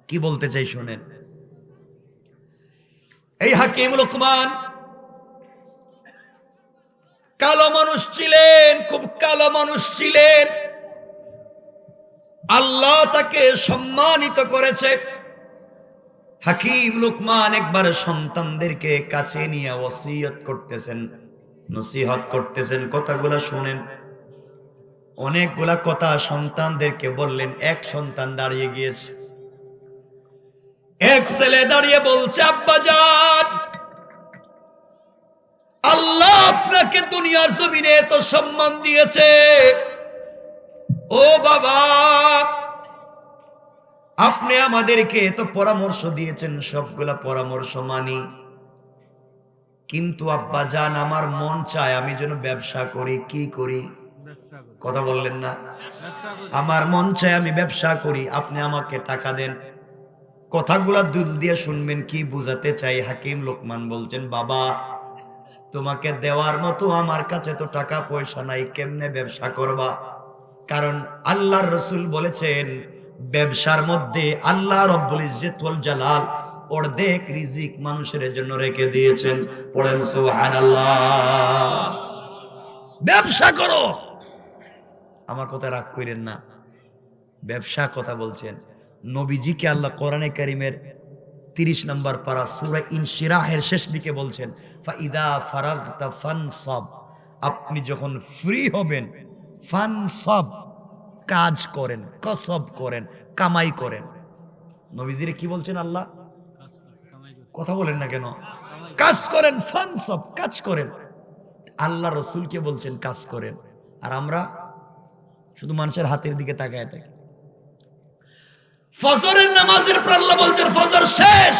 কি বলতে চাই শুনেন। এই হাকিম লোকমান কালো মানুষ ছিলেন, খুব কালো মানুষ ছিলেন। আল্লাহ তাকে সম্মানিত করেছে। হাকিম লোকমান একবার সন্তানদেরকে কাছে নিয়ে ওসিয়ত করতেছেন, নসিহত করতেছেন। কথাগুলা শুনেন, অনেকগুলা কথা সন্তানদেরকে বললেন। এক সন্তান দাঁড়িয়ে গিয়েছে, এক ছেলে দাঁড়িয়ে বলছে, আব্বাজান, আল্লাহ আপনাকে দুনিয়ার জমিনে এত সম্মান দিয়েছে। ও বাবা, আপনি আমাদেরকে এত পরামর্শ দিয়েছেন, সবগুলা পরামর্শ মানি, কিন্তু আব্বাজান আমার মন চায় আমি যেন ব্যবসা করি। কি করি? কথা বললেন না? আমার মন চায় আমি ব্যবসা করি, আপনি আমাকে টাকা দেন। কথাগুলা দুল দিয়ে শুনবেন কি বুঝাতে চাই। হাকিম লোকমান বলছেন, বাবা তোমাকে দেওয়ার মতো আমার কাছে তো টাকা পয়সা নাই, কেমনে ব্যবসা করবা? কারণ আল্লাহর রাসূল বলেছেন ব্যবসার মধ্যে আল্লাহ রব্বুল ইজ্জত ওয়াল জালাল অর্ধেক রিজিক মানুষের জন্য রেখে দিয়েছেন। পড়েন সুবহানাল্লাহ। ব্যবসা করো, আমার কথা রাগ করেন না, ব্যবসা কথা বলছেন। নবীজিকে আল্লাহ কোরআনে কারীমের 30 নম্বর পারা সূরা ইনশিরাহের শেষ দিকে বলছেন, ফাইদা ফারাগতা ফানসাব, আপনি যখন ফ্রি হবেন, ফানসাব কাজ করেন, কসব করেন, কামাই করেন। নবীজিরে কি বলছেন আল্লাহ? কথা বলেন না কেন? কাজ করেন, ফানসাব কাজ করেন। আল্লাহ রাসূলকে বলছেন কাজ করেন, আর আমরা শুধু মানুষের হাতের দিকে তাকায় থাকি। ফজরের নামাজের পর আল্লাহ বলছেন ফজর শেষ,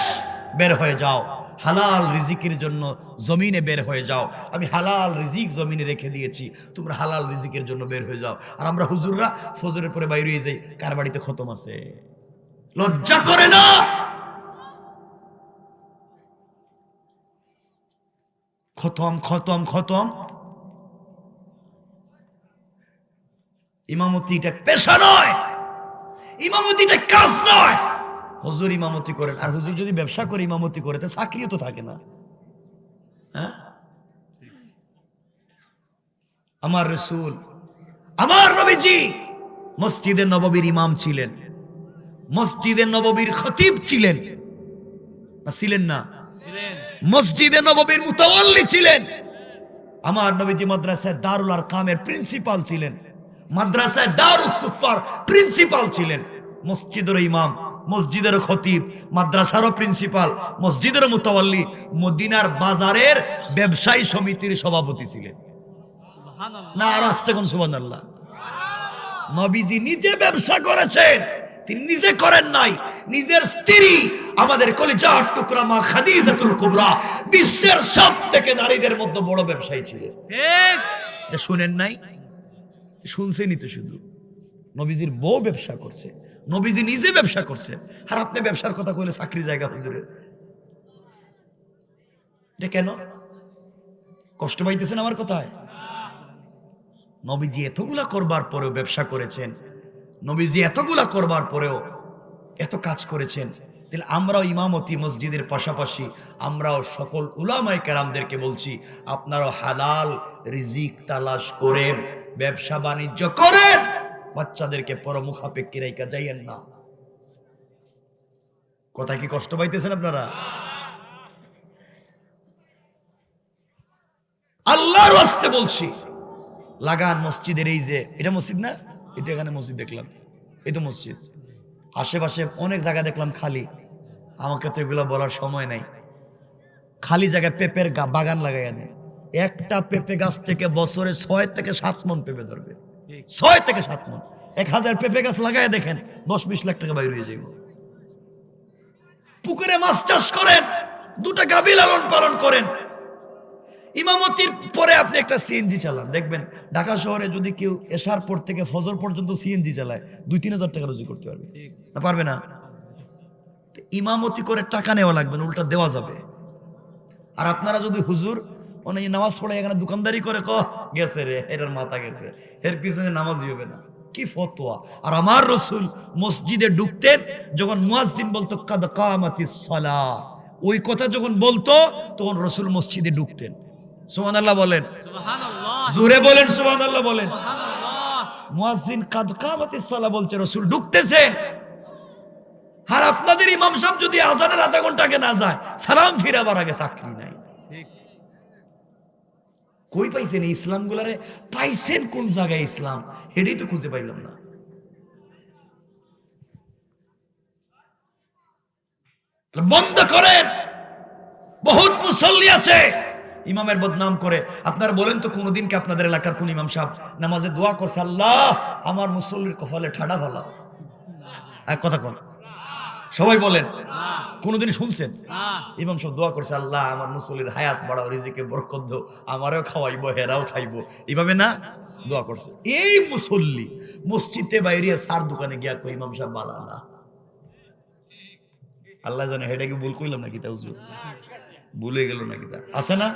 বের হয়ে যাও, হালাল রিজিকের জন্য জমিনে বের হয়ে যাও। আমি হালাল রিজিক জমিনে রেখে দিয়েছি, তোমরা হালাল রিজিকের জন্য বের হয়ে যাও। আর আমরা হুজুররা ফজরের পরে বাইরে হয়ে যাই, কার বাড়িতে খতম আছে? লজ্জা করে না? খতম খতম খতম। ইমামতি এটা পেশা নয়, ইমামতি এটা কাজ নয়। হুজুর ইমামতি করেন, আর হুজুর যদি ব্যবসা করে ইমামতি করে তা চাকরিও তো থাকে না। হ্যাঁ, আমার রাসূল, আমার নবীজি মসজিদে নববীর ইমাম ছিলেন, মসজিদে নববীর খতিব ছিলেন না ছিলেন না? ছিলেন। মসজিদে নববীর মুতাওয়াল্লি ছিলেন। আমার নবীজি মাদ্রাসায় দারুল আরকামের প্রিন্সিপাল ছিলেন, মাদ্রাসায় দারুস সুফার প্রিন্সিপাল ছিলেন। মসজিদের ইমাম, মসজিদের খতিব, মাদ্রাসারও প্রিন্সিপাল, মসজিদের মুতাওয়াল্লি, মদিনার বাজারের ব্যবসায়ী সমিতির সভাপতি ছিলেন। সুবহানাল্লাহ। না আর আসতে কোন সুবহানাল্লাহ। নবীজি নিজে ব্যবসা করেছেন, তিনি নিজে করেন নাই, নিজের স্ত্রী আমাদের কলিজার টুকরা মা খাদিজাতুল কুবরা বিশ্বের সবথেকে নারীদের মধ্যে বড় ব্যবসায়ী ছিলেন। ঠিক। এটা শুনেন নাই? শুনছেনই তো শুধু। নবীজির বউ ব্যবসা করছে, নবীজি নিজে ব্যবসা করছেন, আর আপনি ব্যবসার কথা কইলে চাকরি জায়গা হুজুরের। এটা কেন? কষ্ট পাইতেছেন আমার কথায়? নবীজি এতগুলা করবার পরেও ব্যবসা করেছেন, নবীজি এতগুলা করবার পরেও এত কাজ করেছেন, তাহলে আমরাও ইমামতি মসজিদের পাশাপাশি আমরাও সকল উলামায়ে কেরামদেরকে বলছি, আপনারাও হালাল রিজিক তালাশ করেন, ব্যবসা বাণিজ্য করেন, বাচ্চাদেরকে পরমুখাপেক্ষী রাইখা যাইয়েন না। কথা কি কষ্ট পাইতেছেন আপনারা? আল্লাহর ওয়াস্তে বলছি, লাগান মসজিদের, এই যে এটা মসজিদ না, এটা এখানে মসজিদ দেখলাম, এই তো মসজিদ। আশেপাশে অনেক জায়গা দেখলাম খালি, আমাকে তো এগুলো বলার সময় নাই। খালি জায়গায় পেঁপের বাগান লাগাইয়া দেন, একটা পেঁপে গাছ থেকে বছরে 6 থেকে 7 মণ পেঁপে ধরবে, 6 থেকে 7 মণ। 1000 পেঁপে গাছ লাগাইয়া দেখেন, 10-20 লাখ টাকা বাইরে হয়ে যাইব। পুকুরে মাছ চাষ করেন, 2টা গাভী লালন পালন করেন। ইমামতির পরে আপনি একটা সিএনজি চালান, দেখবেন ঢাকা শহরে যদি কেউ এশার পর থেকে ফজর পর্যন্ত সিএনজি চালায় 2-3 হাজার টাকা রোজি করতে পারবে না? পারবে না? ইমামতি করে টাকা নেওয়া লাগবে না, উল্টা দেওয়া যাবে। আর আপনারা যদি হুজুর অনেক নামাজ পড়ে এখানে দোকানদারি করে গেছে রে, এটার মাথা গেছে, এর পিছনে নামাজই হবে না, কি ফতোয়া। আর আমার রাসূল মসজিদে ঢুকতেন, যখন মুয়াজ্জিন বলতো কাদ কামাতিস সালাহ, ওই কথা যখন বলতো তখন রাসূল মসজিদে ঢুকতেন। সুবহানাল্লাহ বলেন, সুবহানাল্লাহ। জোরে বলেন সুবহানাল্লাহ বলেন। সুবহানাল্লাহ। মুয়াজ্জিন কাদ কামাতিস সালাহ বলছে, রাসূল ঢুকতেছেন। আর আপনাদের ইমাম সাহেব যদি আজানের আধা ঘন্টা আগে না যায়, সালাম ফিরাবার আগে চাকরি নাই। ঠিক। কই পাইছেন এই ইসলাম গুলারে? পাইছেন কোন জায়গায় ইসলাম? এটাই তো খুঁজে পাইলাম না। বন্ধ করেন। বহুত মুসল্লি আছে ইমামের বদনাম করে। আপনারা বলেন তো, কোনদিন কি আপনাদের এলাকার কোন ইমাম সাহেব নামাজে দোয়া করছে, আল্লাহ আমার মুসল্লির কপালে ঠাডা ফালাও? এক কথা কোন, সবাই বলেন, কোনদিন শুনছেন ইমাম সাহেব দোয়া করছে, আল্লাহ আমার মুসল্লির হায়াত বাড়াও, রিজিকে বরকত দাও, আমারও খাওয়াইবো হেরাও খাইবো? এইভাবে না দোয়া করছে। এই মুসল্লি মসজিদে বাইরে সার দোকানে গিয়া কই ইমাম সাহেব বালা না, আল্লাহ জানে হেটা কি ভুল কইলাম নাকি? তা হুজুর ভুলে গেল নাকি? তা আছে না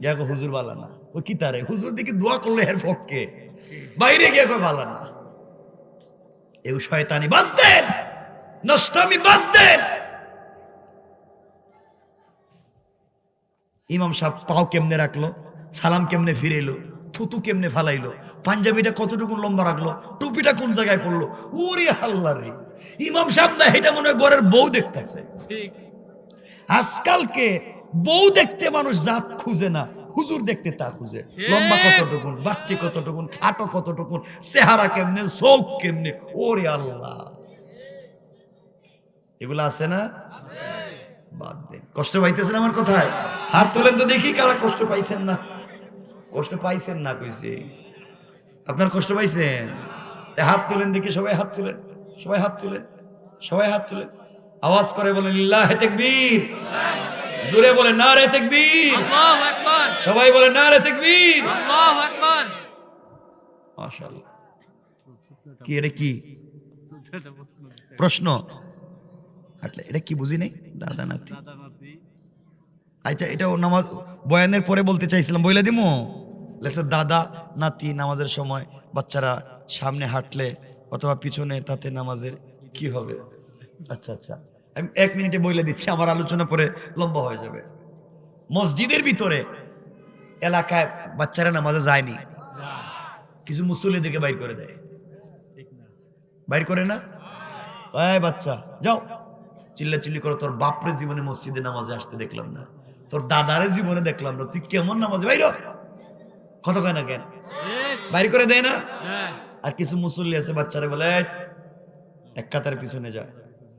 গিয়া কো হুজুর বালা না, ও কি তারে হুজুর দিকে দোয়া করলে এর পক্ষে, বাইরে গিয়া কই বালা না। এই শয়তানি বাদ দেন, নষ্টামি বাদ দেন। ইমাম সাহেব পাও কেমনে রাখলো, সালাম কেমনে ফিরেলো, থুতু কেমনে ফালাইলো, পাঞ্জাবিটা কতটুকু লম্বা রাখলো, টুপিটা কোন জায়গায় পড়লো, ওরে হাল্লা রে। ইমাম সাহেব না, এটা মনে হয় ঘরের বউ দেখতেছে। ঠিক। আজকালকে বউ দেখতে মানুষ জাত খুঁজে না, হুজুর দেখতে তা খুঁজে। লম্বা কতটুকুন, বাচ্চি কতটুকুন, খাটো কতটুকুন, চেহারা কেমনে, চোখ কেমনে, ওরে আল্লাহ। এগুলা আছে না? বাদ দেন। কষ্ট পাইতেছেন আমার কথায়? হাত তোলেন তো দেখি কারা কষ্ট পাইছেন না। কষ্ট পাইছেন না কইছে, আপনার কষ্ট পাইছেন? হাত তুলেন দেখি, সবাই হাত তুলেন, সবাই হাত তুলেন, সবাই হাত তুলেন। আওয়াজ করে বলেন লিল্লাহি তাকবীর, জোরে বলেন নারে তাকবীর, আল্লাহু আকবার, সবাই বলেন নারে তাকবীর। আল্লাহু আকবার। মাশাআল্লাহ। কি এটা কি প্রশ্ন? আচ্ছা এটা কি বুঝি নাই, দাদা নাতি। আচ্ছা এটা নামাজ বয়ানের পরে বলতে চাইছিলাম, বইলা দিমু। লেখছে দাদা নাতি নামাজের সময় বাচ্চারা সামনে হাঁটলে অথবা পিছনে, তাতে নামাজের কি হবে? আচ্ছা আচ্ছা, আমি 1 মিনিটে বইলে দিচ্ছি, আমার আলোচনা পরে লম্বা হয়ে যাবে। মসজিদের ভিতরে এলাকায় বাচ্চারা নামাজে যায়নি, কিছু মুসল্লিদেরকে বাইর করে দেয়। বাইর করে না? এই বাচ্চা যাও, চিল্লাচিল্লি করো, তোর বাপরে জীবনে মসজিদে নামাজে আসতে দেখলাম না, তোর দাদারে জীবনে দেখলাম না, তুই কেমন নামাজে বাইর কত কয় না কেন বাইর করে দেয় না? আর কিছু মুসল্লি আছে বাচ্চারে বলে এক কাতার পিছনে যা,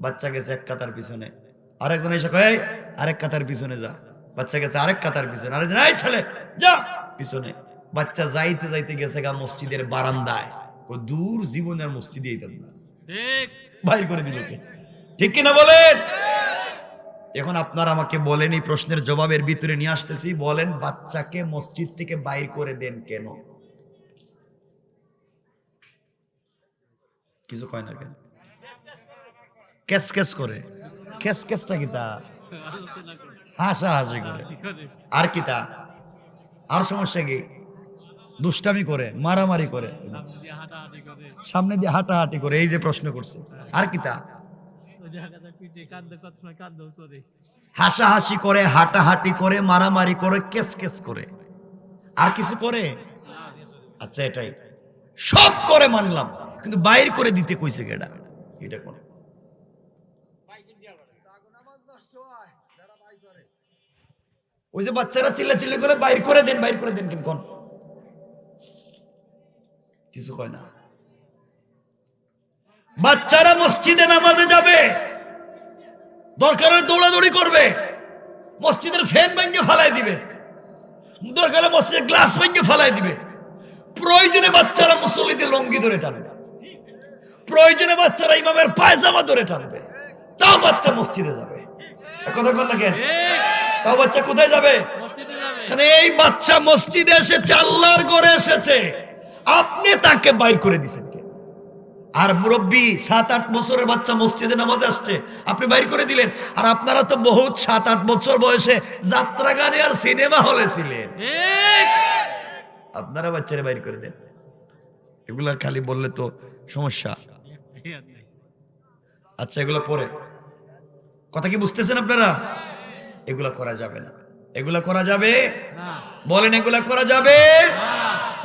বাচ্চা গেছে এক কাতার পিছনে, আরেকজন এসে কয় আরেক কাতার পিছনে যা, বাচ্চা গেছে আরেক কাতার পিছনে, আরেকজন এই ছেলে যা পিছনে। বাচ্চা যাইতে যাইতে গেছে গা মসজিদের বারান্দায়, দূর জীবনের মসজিদে যেতাম না, বাইর করে দিল কে? ঠিক কিনা বলেন? এখন আপনারা আমাকে বলেন, এই প্রশ্নের জবাবের ভিতরে নিয়ে আসতেছি, বলেন বাচ্চাকে মসজিদ থেকে বাইর করে দেন কেন? কিছু কয় না কেন? ক্যাস ক্যাস করে, ক্যাস ক্যাসটা কি তা? হাসা হাসি করে, আর কি তা? আর সমস্যা কি? দুষ্টামি করে, মারামারি করে, সামনে দিয়ে হাঁটাহাঁটি করে, এই যে প্রশ্ন করছে, আর কি তা? হাসাহাসি করে, হাঁটাহাঁটি করে, মারামারি করে, কেস কেস করে, আর কিছু করে? আচ্ছা এটাই সব করে মানলাম, কিন্তু বাইর করে দিতে কইছে কেডা? এটা কোন? ওই যে বাচ্চারা চিল্লাচিল্লি করে বাইর করে দেন, বাইর করে দেন কেন? কোন? কিছু কয় না। বাচ্চারা মসজিদে নামাজে যাবে, দরকার হলে দৌড়াদৌড়ি করবে, মসজিদের ফ্যান ভেঙে ফালাই দিবে, দরকার হলে মসজিদের গ্লাস ভেঙে ফালাই দিবে, প্রয়োজনে বাচ্চারা মুসল্লিদের লঙ্গি ধরে টানবে, প্রয়োজনে বাচ্চারা ইমামের পায়জামা ধরে টানবে, তাও বাচ্চা মসজিদে যাবে। কথা কন না কেন? তাও বাচ্চা কোথায় যাবে? কারণ এই বাচ্চা মসজিদে এসেছে, আল্লাহর ঘরে এসেছে, আপনি তাকে বাইর করে দিয়েছেন কে? আর মুরব্বী 7-8 বছরের বাচ্চা মসজিদে নামাজে আসছে, আপনি বাইর করে দিলেন। আর আপনারা তো বহুত 7-8 বছর বয়সে যাত্রা গানে আর সিনেমা হলে ছিলেন, আপনারা বাচ্চারা বাইর করে দেন। এগুলা খালি বললে তো সমস্যা। আচ্ছা এগুলো পরে কথা কি বুঝতেছেন আপনারা? এগুলা করা যাবে না, এগুলা করা যাবে বলেন, এগুলা করা যাবে?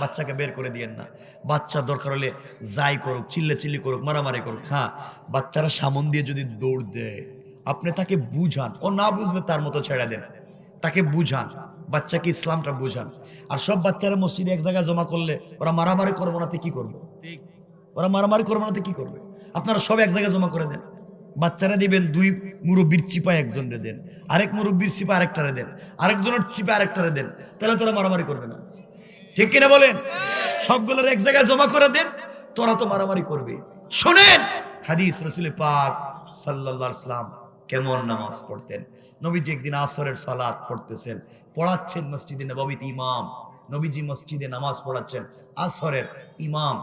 বাচ্চাকে বের করে দিয়েন না। বাচ্চা দরকার হলে যাই করুক, চিল্লাচিল্লি করুক, মারামারি করুক, হ্যাঁ বাচ্চারা সামন দিয়ে যদি দৌড় দেয়, আপনি তাকে বুঝান, ও না বুঝলে তার মতো ছেড়ে দেন, তাকে বুঝান, বাচ্চাকে ইসলামটা বুঝান। আর সব বাচ্চারা মসজিদে এক জায়গায় জমা করলে ওরা মারামারি করবো না, কি করবে? ওরা মারামারি করবো না, কি করবে? আপনারা সব এক জায়গায় জমা করে দেন, বাচ্চারা দিবেন 2 মুরব্বীর চিপায় একজনরে দেন, আরেক মুরব্বীর চিপা আরেকটারে দেন, আরেকজনের চিপা আরেকটারে দেন, তাহলে তোরা মারামারি করবে না। ঠিক কিনা বলেন? সবগুলোর এক জায়গায় জমা করে দেন, তোরা তো মারামারি করবে। শোনেন হাদিস, রাসূল পাক সাল্লাল্লাহু আলাইহি ওয়াসাল্লাম কেমন নামাজ পড়তেন। নবীজি একদিন আসরের সালাত পড়তেছেন, পড়াচ্ছেন মসজিদে নববীতে ইমাম, নবীজি মসজিদে নামাজ পড়াচ্ছেন, আসরের ইমাম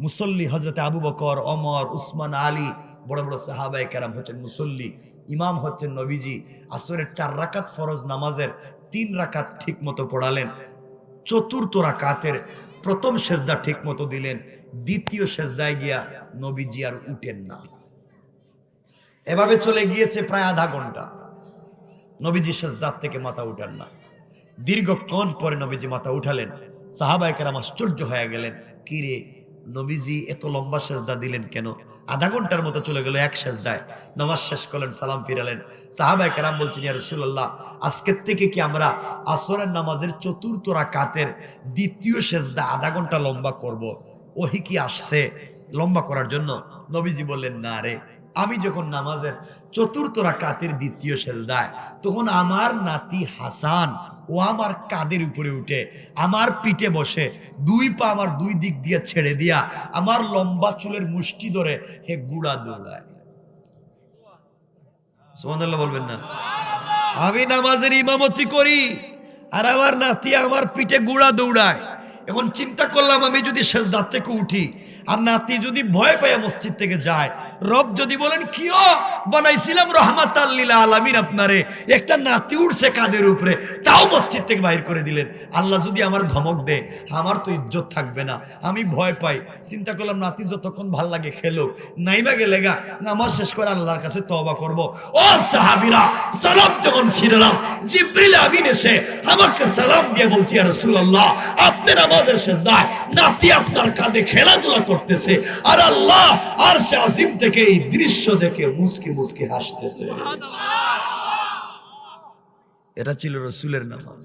মুসল্লি হযরতে আবু বকর, ওমর, উসমান, আলী, বড় বড় সাহাবায়ে কেরাম হচ্ছেন মুসল্লি, ইমাম হচ্ছেন নবীজি। আসরের 4 রাকাত ফরজ নামাজের 3 রাকাত ঠিক মতো পড়ালেন, চতুর্থ রাকাতের প্রথম সেজদা ঠিক মতো দিলেন, দ্বিতীয় সেজদায় গিয়া নবীজি আর উঠেন না। এভাবে চলে গিয়েছে প্রায় আধা ঘন্টা, নবীজি সেজদার থেকে মাথা উঠান না। দীর্ঘক্ষণ পরে নবীজি মাথা উঠালেন, সাহাবায়ে কেরাম আশ্চর্য হয়ে গেলেন, কি রে নবীজি এত লম্বা সেজদা দিলেন কেন? আধা ঘন্টার মতো চলে গেল এক সেজদায়। নামাজ শেষ করলেন, সালাম ফিরালেন। সাহাবায়ে কেরাম বলছেন, ইয়া রাসূলুল্লাহ, আজকের থেকে কি আমরা আসরের নামাজের চতুর্থ রাকাতের দ্বিতীয় সেজদা আধা ঘন্টা লম্বা করব? ওহী কি আসছে লম্বা করার জন্য? নবীজি বললেন, না রে, আমি যখন নামাজের চতুর্থ রাকাতের দ্বিতীয় সেজদায়, তখন আমার নাতি হাসান ও আমার কাঁধের উপরে উঠে আমার পিঠে বসে 2 পা আমার 2 দিক দিয়ে ছেড়ে দিয়া আমার লম্বা চুলের মুষ্টি ধরে হে গুড়া দৌড়ায়। সুবহানাল্লাহ বলবেন না? আমি নামাজের ইমামতি করি আর আমার নাতি আমার পিঠে গুড়া দৌড়ায়। এখন চিন্তা করলাম, আমি যদি সেজদা থেকে উঠি আর নাতি যদি ভয় পায় মসজিদ থেকে যায়, রব যদি বলেন কিও বানাইছিলাম রহমাতাল লিল আলামিন আপনারে, একটা নাতি উঠছে কাদের উপরে, তাও মসজিদ থেকে বাইর করে দিলেন। আল্লাহ যদি আমার ধমক দে, আমার তো ইজ্জত থাকবে না, আমি ভয় পাই। চিন্তা করলাম নাতি যতক্ষণ ভাল লাগে খেলো, নাইবা গেলে গা নামাজ শেষ করে আল্লাহর কাছে তওবা করব। ও সাহাবীরা, সালাম যখন ফিরলাম, জিবরিল আমিন এসে আমাকে সালাম দিয়ে বলছি, ইয়া রাসূলুল্লাহ, আপনি নামাজের সেজদায়, নাতি আপনার কাঁধে খেলাধুলা করতেছে, আর আল্লাহ আরশে আজিম থেকে এই দৃশ্য দেখে মুস্কি মুস্কি হাসতেছে। এটা ছিল রাসূলের নামাজ।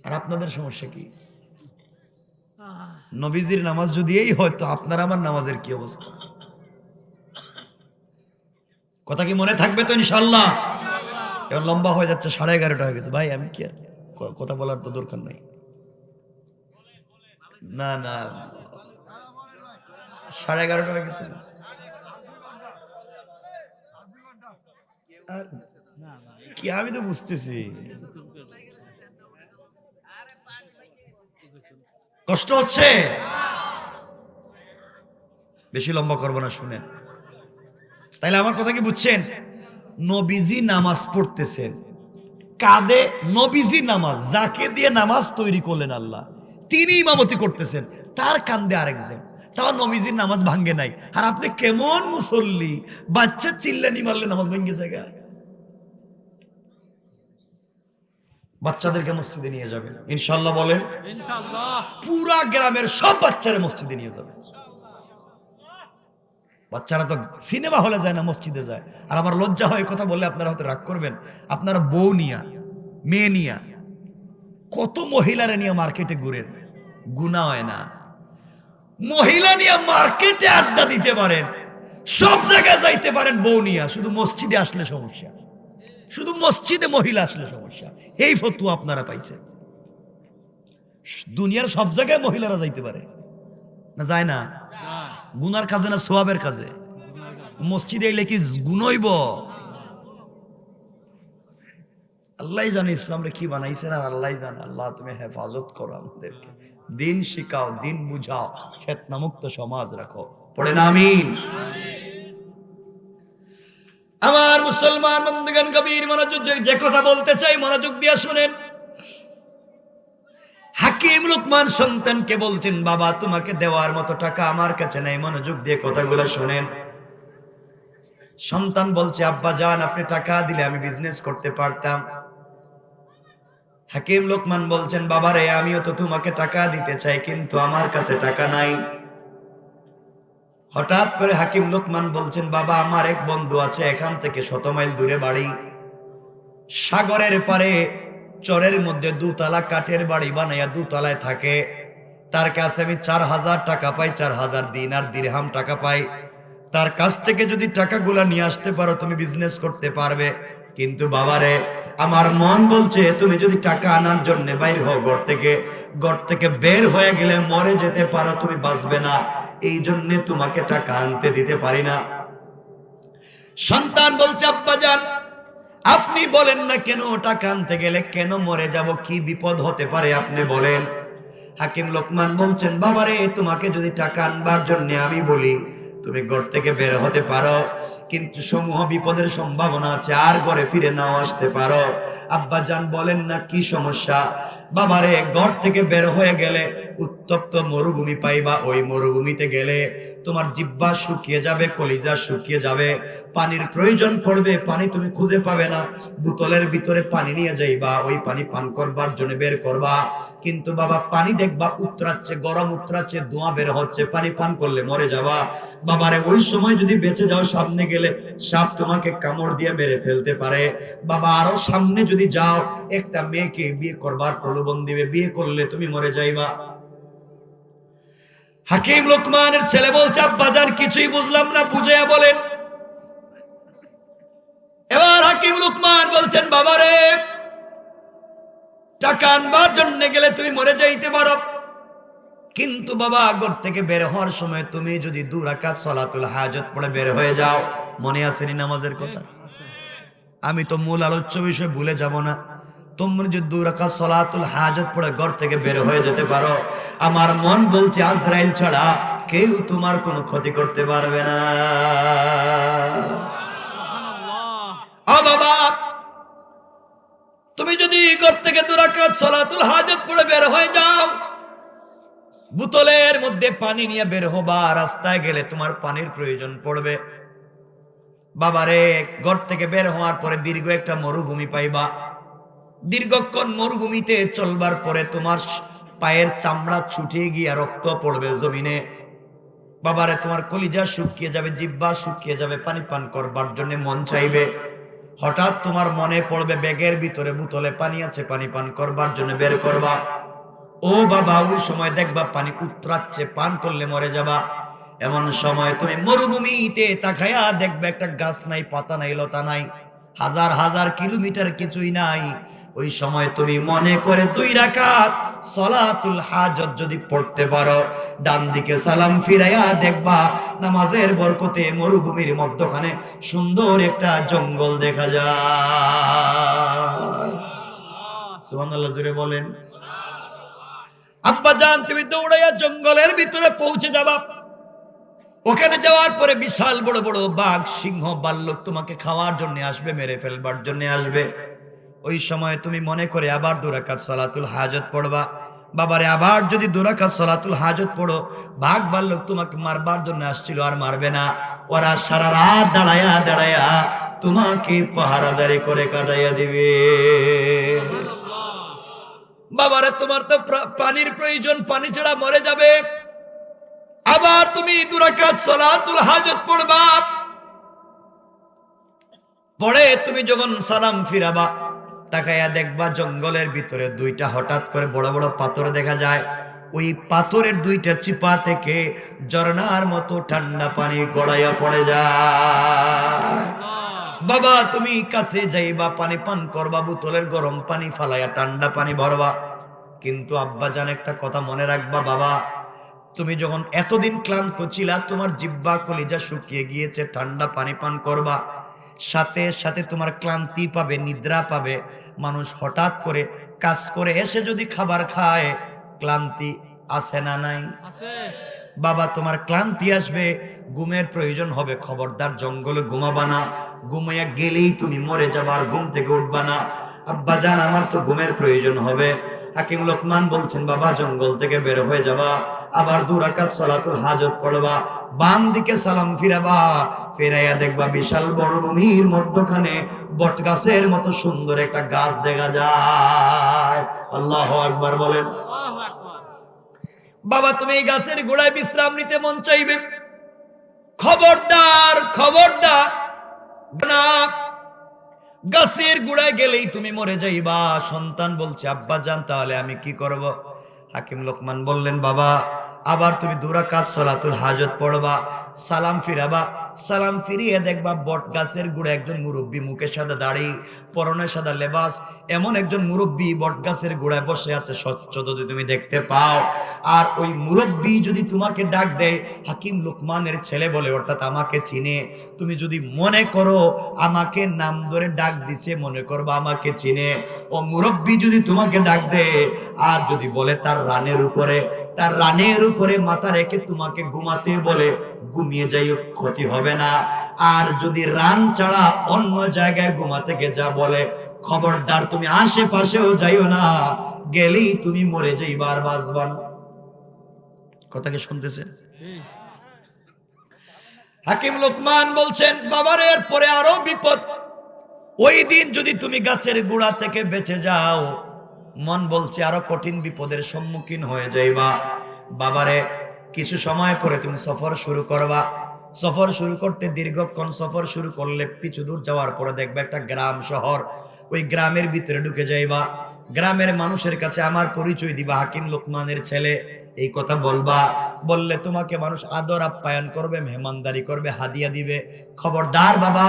আর আপনাদের সমস্যা কি? নবীজির নামাজ যদি এই হয়, তো আপনার আমার নামাজের কি অবস্থা? কথা কি মনে থাকবে তো ইনশাআল্লাহ? এখন লম্বা হয়ে যাচ্ছে, 11:30 হয়ে গেছে। ভাই আমি কি আর কথা বলার তো দরকার নাই। না না, 11:30 হয়ে গেছে। আর কি, আমি তো বুঝতেছি কষ্ট হচ্ছে। বেশি লম্বা করবো না, শুনেন। তাইলে আমার কথা কি বুঝছেন? নবীজি নামাজ পড়তেছেন, কাঁধে নবীজি নামাজ, যাকে দিয়ে নামাজ তৈরি করলেন আল্লাহ, তিনি ইমামতি করতেছেন, তার কান্দে আরেকজন, তাও নবীজির নামাজ ভাঙ্গে নাই। আর আপনি কেমন মুসল্লি, বাচ্চা চিল্লানি মারলে নামাজ ভেঙে জায়গা। বাচ্চাদেরকে মসজিদে নিয়ে যাবেন ইনশাআল্লাহ, বলেন ইনশাআল্লাহ। পুরা গ্রামের সব বাচ্চারা মসজিদে নিয়ে যাবেন। বাচ্চারা তো সিনেমা হলে যায় না, মসজিদে যায়। আর আমার লজ্জা হয় কথা বললে, আপনারা হয়তো রাগ করবেন, আপনারা বউ নিয়া, মেয়ে নিয়া, কত মহিলারা নিয়ে মার্কেটে ঘুরেন, গুনাহ হয় না? মহিলা নিয়ে মার্কেটে আড্ডা দিতে পারেন, সব জায়গায় যাইতে পারেন বউ নিয়া, শুধু মসজিদে আসলে সমস্যা, শুধু মসজিদে মহিলা আসলে সমস্যা। এই ফতোয়া আপনারা পাইছেন। দুনিয়ার সব জায়গায় মহিলারা যাইতে পারে না? যায় না? গুনার কাজে না সোয়াবের কাজে? মসজিদে এলে কি গুনইব? আল্লাহ জানে ইসলামরে কি বানাইছেন, আর আল্লাহ জানে। আল্লাহ তুমি হেফাজত করো আমাদেরকে, দিন শিখাও, দিন বুঝাও, ফিতনা মুক্ত সমাজ রাখো। পড়েন আমিন। আমার মুসলমান বন্ধুগণ, কবির মনোযোগ, যে কথা বলতে চাই মনোযোগ দিয়ে শুনেন। হাকিম লুকমান সন্তানকে বলছেন, বাবা তোমাকে দেওয়ার মতো টাকা আমার কাছে নাই। মনোযোগ দিয়ে কথাগুলো শুনেন। সন্তান বলছে, আব্বা জান, আপনি টাকা দিলে আমি বিজনেস করতে পারতাম। হাকিম লুকমান বলছেন, বাবারে আমিও তো তোমাকে টাকা দিতে চাই, কিন্তু আমার কাছে টাকা নাই। হঠাৎ করে হাকিম লুকমান বলছেন, বাবা আমার এক বন্ধু আছে, এখান থেকে 100 মাইল দূরে বাড়ি, সাগরের পারে চরের মধ্যে 2 তলা কাঠের বাড়ি বানাইয়া 2 তলায় থাকে। তার কাছে আমি 4000 টাকা পাই, 4000 দিনার দিরহাম টাকা পাই। তার কাছ থেকে যদি টাকাগুলা নিয়ে আসতে পারো, তুমি বিজনেস করতে পারবে। কিন্তু বাবারে আমার মন বলছে, তুমি যদি টাকা আনার জন্য বাইর হও ঘর থেকে বের হয়ে গেলে মরে যেতে পারো, তুমি বাঁচবে না, এই জন্য তোমাকে টাকা আনতে দিতে পারি না। সন্তান বলছে, আব্বা জান আপনি বলেন না কেন, টাকা আনতে গেলে কেন মরে যাব, কি বিপদ হতে পারে আপনি বলেন। হাকিম লোকমান বলছেন, বাবারে তোমাকে যদি টাকা আনবার জন্য আমি বলি, তুমি ঘর থেকে বের হতে পারো, কিন্তু সমূহ বিপদের সম্ভাবনা আছে, আর ঘরে ফিরে নাও আসতে পারো। আব্বা জান বলেন না কি সমস্যা? বাবারে ঘর থেকে বের হয়ে গেলে উত্তপ্ত মরুভূমি পাইবা, ওই মরুভূমিতে গেলে তোমার জিহ্বা শুকিয়ে যাবে, কলিজা শুকিয়ে যাবে, পানির প্রয়োজন পড়বে, পানি তুমি খুঁজে পাবে না। বোতলের ভিতরে পানি নিয়ে যাইবা, ওই পানি পান করবার জন্য বের করবা, কিন্তু বাবা পানি দেখবা উতরাচ্ছে, গরম উতরাচ্ছে, ধোঁয়া বের হচ্ছে, পানি পান করলে মরে যাবা। বাবারে ওই সময় যদি বেঁচে যাও, সামনে গেলে সাপ তোমাকে কামড় দিয়ে মেরে ফেলতে পারে। বাবা আরো সামনে যদি যাও, একটা মেয়েকে বিয়ে করবার প্রলোভন দিবে, বিয়ে করলে তুমি মরে যাইবা। হাকিম লোকমানের ছেলে বলছে, আব্বা জান কিছুই বুঝলাম না, বুঝাইয়া বলেন। এবার হাকিম লোকমান বলছেন, বাবারে টাকা আনবার জন্য গেলে তুমি মরে যাইতে পারো, কিন্তু বাবা ঘর থেকে বের হওয়ার সময় তুমি যদি 2 রাকাত সালাতুল হাজত পড়ে বের হয়ে যাও, মনে আছে নি নামাজের কথা? আমি তো মূল আলোচ্য বিষয় ভুলে যাব না। তোমরা যদি 2 রাকাত সালাতুল হাজত পড়ে ঘর থেকে বের হয়ে যেতে পারো, আমার মন বলছে আজরাইল ছাড়া কেউ তোমার কোনো ক্ষতি করতে পারবে না। সুবহানাল্লাহ। ও বাবা, তুমি যদি ঘর থেকে 2 রাকাত সালাতুল হাজত পড়ে বের হয়ে যাও, বোতলের মধ্যে পানি নিয়ে বের হবা, রাস্তায় গেলে তোমার পানির প্রয়োজন পড়বে। বাবারে, ঘর থেকে বের হওয়ার পরে দীর্ঘ একটা মরুভূমি পাইবা। দীর্ঘক্ষণ মরুভূমিতে চলবার পরে তোমার পায়ের চামড়া ছুটে গিয়ে রক্ত পড়বে জমিনে। বাবারে, তোমার কলিজা শুকিয়ে যাবে, জিহ্বা শুকিয়ে যাবে, পানি পান করবার জন্য মন চাইবে। হঠাৎ তোমার মনে পড়বে ব্যাগের ভিতরে বোতলে পানি আছে, পানি পান করবার জন্য বের করবা। ও বাবা, ওই সময় দেখবা পানি উতরাচ্ছে, পান করলে মরে যাবা। এমন সময় তুমি মরুভূমিতে তাকায়া দেখবে একটা গাছ নাই, পাতা নাই, লতা নাই, হাজার হাজার কিলোমিটার কিছুই নাই। ওই সময় তুমি মনে করে 2 রাকাত সালাতুল হাজত যদি পড়তে পারো, ডান দিকে সালাম ফিরাইয়া দেখবা নামাজের বরকতে মরুভূমির মধ্যখানে সুন্দর একটা জঙ্গল দেখা যায়। সুবহানাল্লাহ, জোরে বলেন। আব্বা জান, তুমি দৌড়াইয়া জঙ্গলের ভিতরে পৌঁছে যাবা। ওখানে যাওয়ার পরে বিশাল বড় বড় বাঘ, সিংহ, ভাল্লুক তোমাকে খাওয়ার জন্য আসবে, মেরে ফেলবার জন্য আসবে। ওই সময় তুমি মনে করে আবার 2 রাকাত সালাতুল হাজত পড়বা। বাবারে, আবার যদি 2 রাকাত সালাতুল হাজত পড়ো, বাঘ ভাল্লুক তোমাকে মারবার জন্য আসছিল, আর মারবে না। ওরা সারা রাত দাঁড়ায়া দাঁড়ায়া তোমাকে পাহারাদারি করে কাটাইয়া দিবে। বাবারে, তোমার তো পানির প্রয়োজন, পানি ছাড়া মরে যাবে। আবার তুমি 2 রাকাত সালাতুল হাজত পড়বা। পরে তুমি যখন সালাম ফিরাবা, তাকাইয়া দেখবা জঙ্গলের ভিতরে 2টা হঠাৎ করে বড় বড় পাথর দেখা যায়। ওই পাথরের 2টা চিপা থেকে ঝর্ণার মতো ঠান্ডা পানি গড়াইয়া পড়ে যায়। বাবা, তুমি কাছে যাইবা, পানি পান করবা, বোতলের গরম পানি ফালাইয়া ঠান্ডা পানি ভরবা। কিন্তু আব্বা জান, একটা কথা মনে রাখবা বাবা, তুমি যখন এতদিন ক্লান্ত ছিলা, তোমার জিহ্বা কলিজা শুকিয়ে গিয়েছে, ঠান্ডা পানি পান করবা, সাথে সাথে তোমার ক্লান্তি পাবে, নিদ্রা পাবে। মানুষ হঠাৎ করে কাজ করে এসে যদি খাবার খায়, ক্লান্তি আসে না নাই? আছে। বাবা, তোমার ক্লান্তি আসবে, ঘুমের প্রয়োজন হবে, খবরদার জঙ্গলে ঘুমাবা না। ঘুমাইয়া গেলেই তুমি মরে যাবা, আর ঘুম থেকে উঠবা না। আব্বা জান, আমার তো ঘুমের প্রয়োজন হবে। হাকিম লোকমান বলছেন, বাবা জঙ্গল থেকে বের হয়ে যাবা, আবার 2 রাকাত সালাতুল হাজত পড়বা, বাম দিকে সালাম ফিরাবা, ফিরাইয়া দেখবা বিশাল বড় ভূমির মধ্যখানে বট গাছের মতো সুন্দর একটা গাছ দেখা যায়। আল্লাহু আকবার বলেন। আল্লাহু আকবার। বাবা, তুমি এই গাছের গোড়ায় বিশ্রাম নিতে মন চাইবে। খবরদার খবরদার না, গাছের গোড়ায় গেলেই তুমি মরে যাইবা। সন্তান বলছে, আব্বা জান, তাহলে আমি কি করব? হাকিম লোকমান বললেন, বাবা, আবার তুমি 2 রাকাত সালাতুল হাজত পড়বা, সালাম ফিরাবা, সালাম ফিরিয়ে দেখবা বট গাছের গোড়ায় একজন মুরব্বী, মুখে সাদা দাড়ি, পরনে সাদা লেবাস, এমন একজন মুরব্বী বট গাছের গোড়ায় বসে আছে, স্বচ্ছ যদি তুমি দেখতে পাও। আর ওই মুরব্বী যদি তোমাকে ডাক দেয়, হাকিম লোকমানের ছেলে বলে, অর্থাৎ আমাকে চিনে, তুমি যদি মনে করো আমাকে নাম ধরে ডাক দিছে, মনে করবা আমাকে চিনে। ও মুরব্বী যদি তোমাকে ডাক দেয়, আর যদি বলে তার রানের উপরে, তার রানের উপরে মাথা রেখে তোমাকে ঘুমাতে বলে, ঘুমিয়ে যাইও, ক্ষতি হবে না। আর যদি রান ছাড়া অন্য জায়গায় ঘুমাতে গে যা বলে, খবরদার তুমি আশেপাশেও যাইও না, গেলেই তুমি মরে যাইবা, আর বাঁচবা না। কথা কি শুনতেছেন? হাকিম লোকমান বলছেন, বাবার এরপরে আরো বিপদ। ওই দিন যদি তুমি গাছের গোড়া থেকে বেঁচে যাও, মন বলছে আরো কঠিন বিপদের সম্মুখীন হয়ে যাইবা। বাবারে, কিছু সময় পরে তুমি সফর শুরু করবা। সফর শুরু করতে দীর্ঘক্ষণ সফর শুরু করলে কিছু দূর যাওয়ার পরে দেখবে একটা গ্রাম শহর। ওই গ্রামের ভিতরে ঢুকে যাইবা। গ্রামের মানুষের কাছে আমার পরিচয় দিবা, হাকিম লোকমানের ছেলে, এই কথা বলবা। বললে তোমাকে মানুষ আদর আপ্যায়ন করবে, মেহমানদারি করবে, হাদিয়া দিবে। খবরদার বাবা,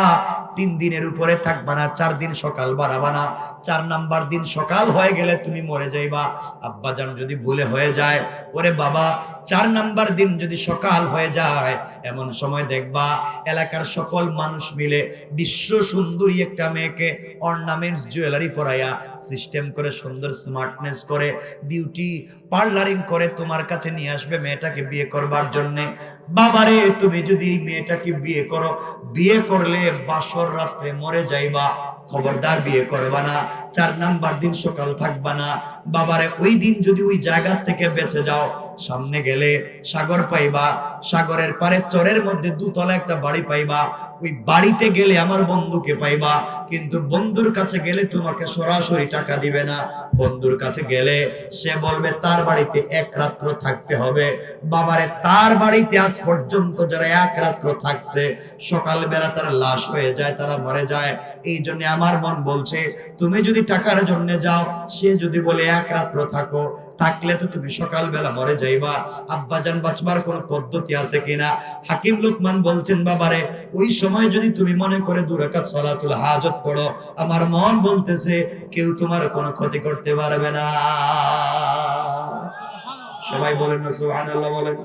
3 দিনের উপরে থাকবা না, 4 দিন সকাল বাড়াবা না। 4 নাম্বার দিন সকাল হয়ে গেলে তুমি মরে যাইবা। আব্বাজান যদি ভুলে হয়ে যায়, ওরে বাবা 4 নাম্বার দিন যদি সকাল হয়ে যায়, এমন সময় দেখবা এলাকার সকল মানুষ মিলে বিশ্ব সুন্দরী একটা মেয়েকে অর্নামেন্টস জুয়েলারি পরাইয়া সিস্টেম করে সুন্দর স্মার্টনেস করে বিউটি পার্লারিং করে তোমার কাছে নিয়ে আসবে মেয়েটাকে বিয়ে করবার জন্যে। বাবারে, তুমি যদি এই মেয়েটাকে বিয়ে করো, বিয়ে করলে বাসর রাত্রে মরে যাইবা। খবরদার বিয়ে করবা না। 4 নাম্বার দিন সকাল থাকবা না। বাবারে, ওই দিন যদি ওই জায়গা থেকে বেঁচে যাও, সামনে গেলে সাগর পাইবা, সাগরের পারে চরের মধ্যে 2 তলা একটা বাড়ি পাইবা। ওই বাড়িতে গেলে আমার বন্ধুকে পাইবা, কিন্তু বন্ধুর কাছে গেলে তোমাকে সরাসরি টাকা দিবে না। বন্ধুর কাছে গেলে সে বলবে তার বাড়িতে 1 রাত্র থাকতে হবে। বাবারে, তার বাড়িতে আজ পর্যন্ত যারা 1 রাত্র থাকছে, সকালবেলা তারা লাশ হয়ে যায়, তারা মরে যায়। এই জন্য আমার মন বলছে, তুমি যদি টাকার জন্য যাও, সে যদি বলে 1 রাত্র থাকো, থাকলে তো তুমি সকালবেলা মরে যাইবা। আব্বাজান বাঁচবার কোন পদ্ধতি আছে কিনা? হাকিম লোকমান বলছেন, বাবারে, ওই সময় যদি তুমি মনে করে 2 রাকাত সালাতুল হাজত পড়ো, আমার মন বলতেছে কেউ তোমার কোনো ক্ষতি করতে পারবে না। সবাই বলেন না সুবহানাল্লাহ, বলেন।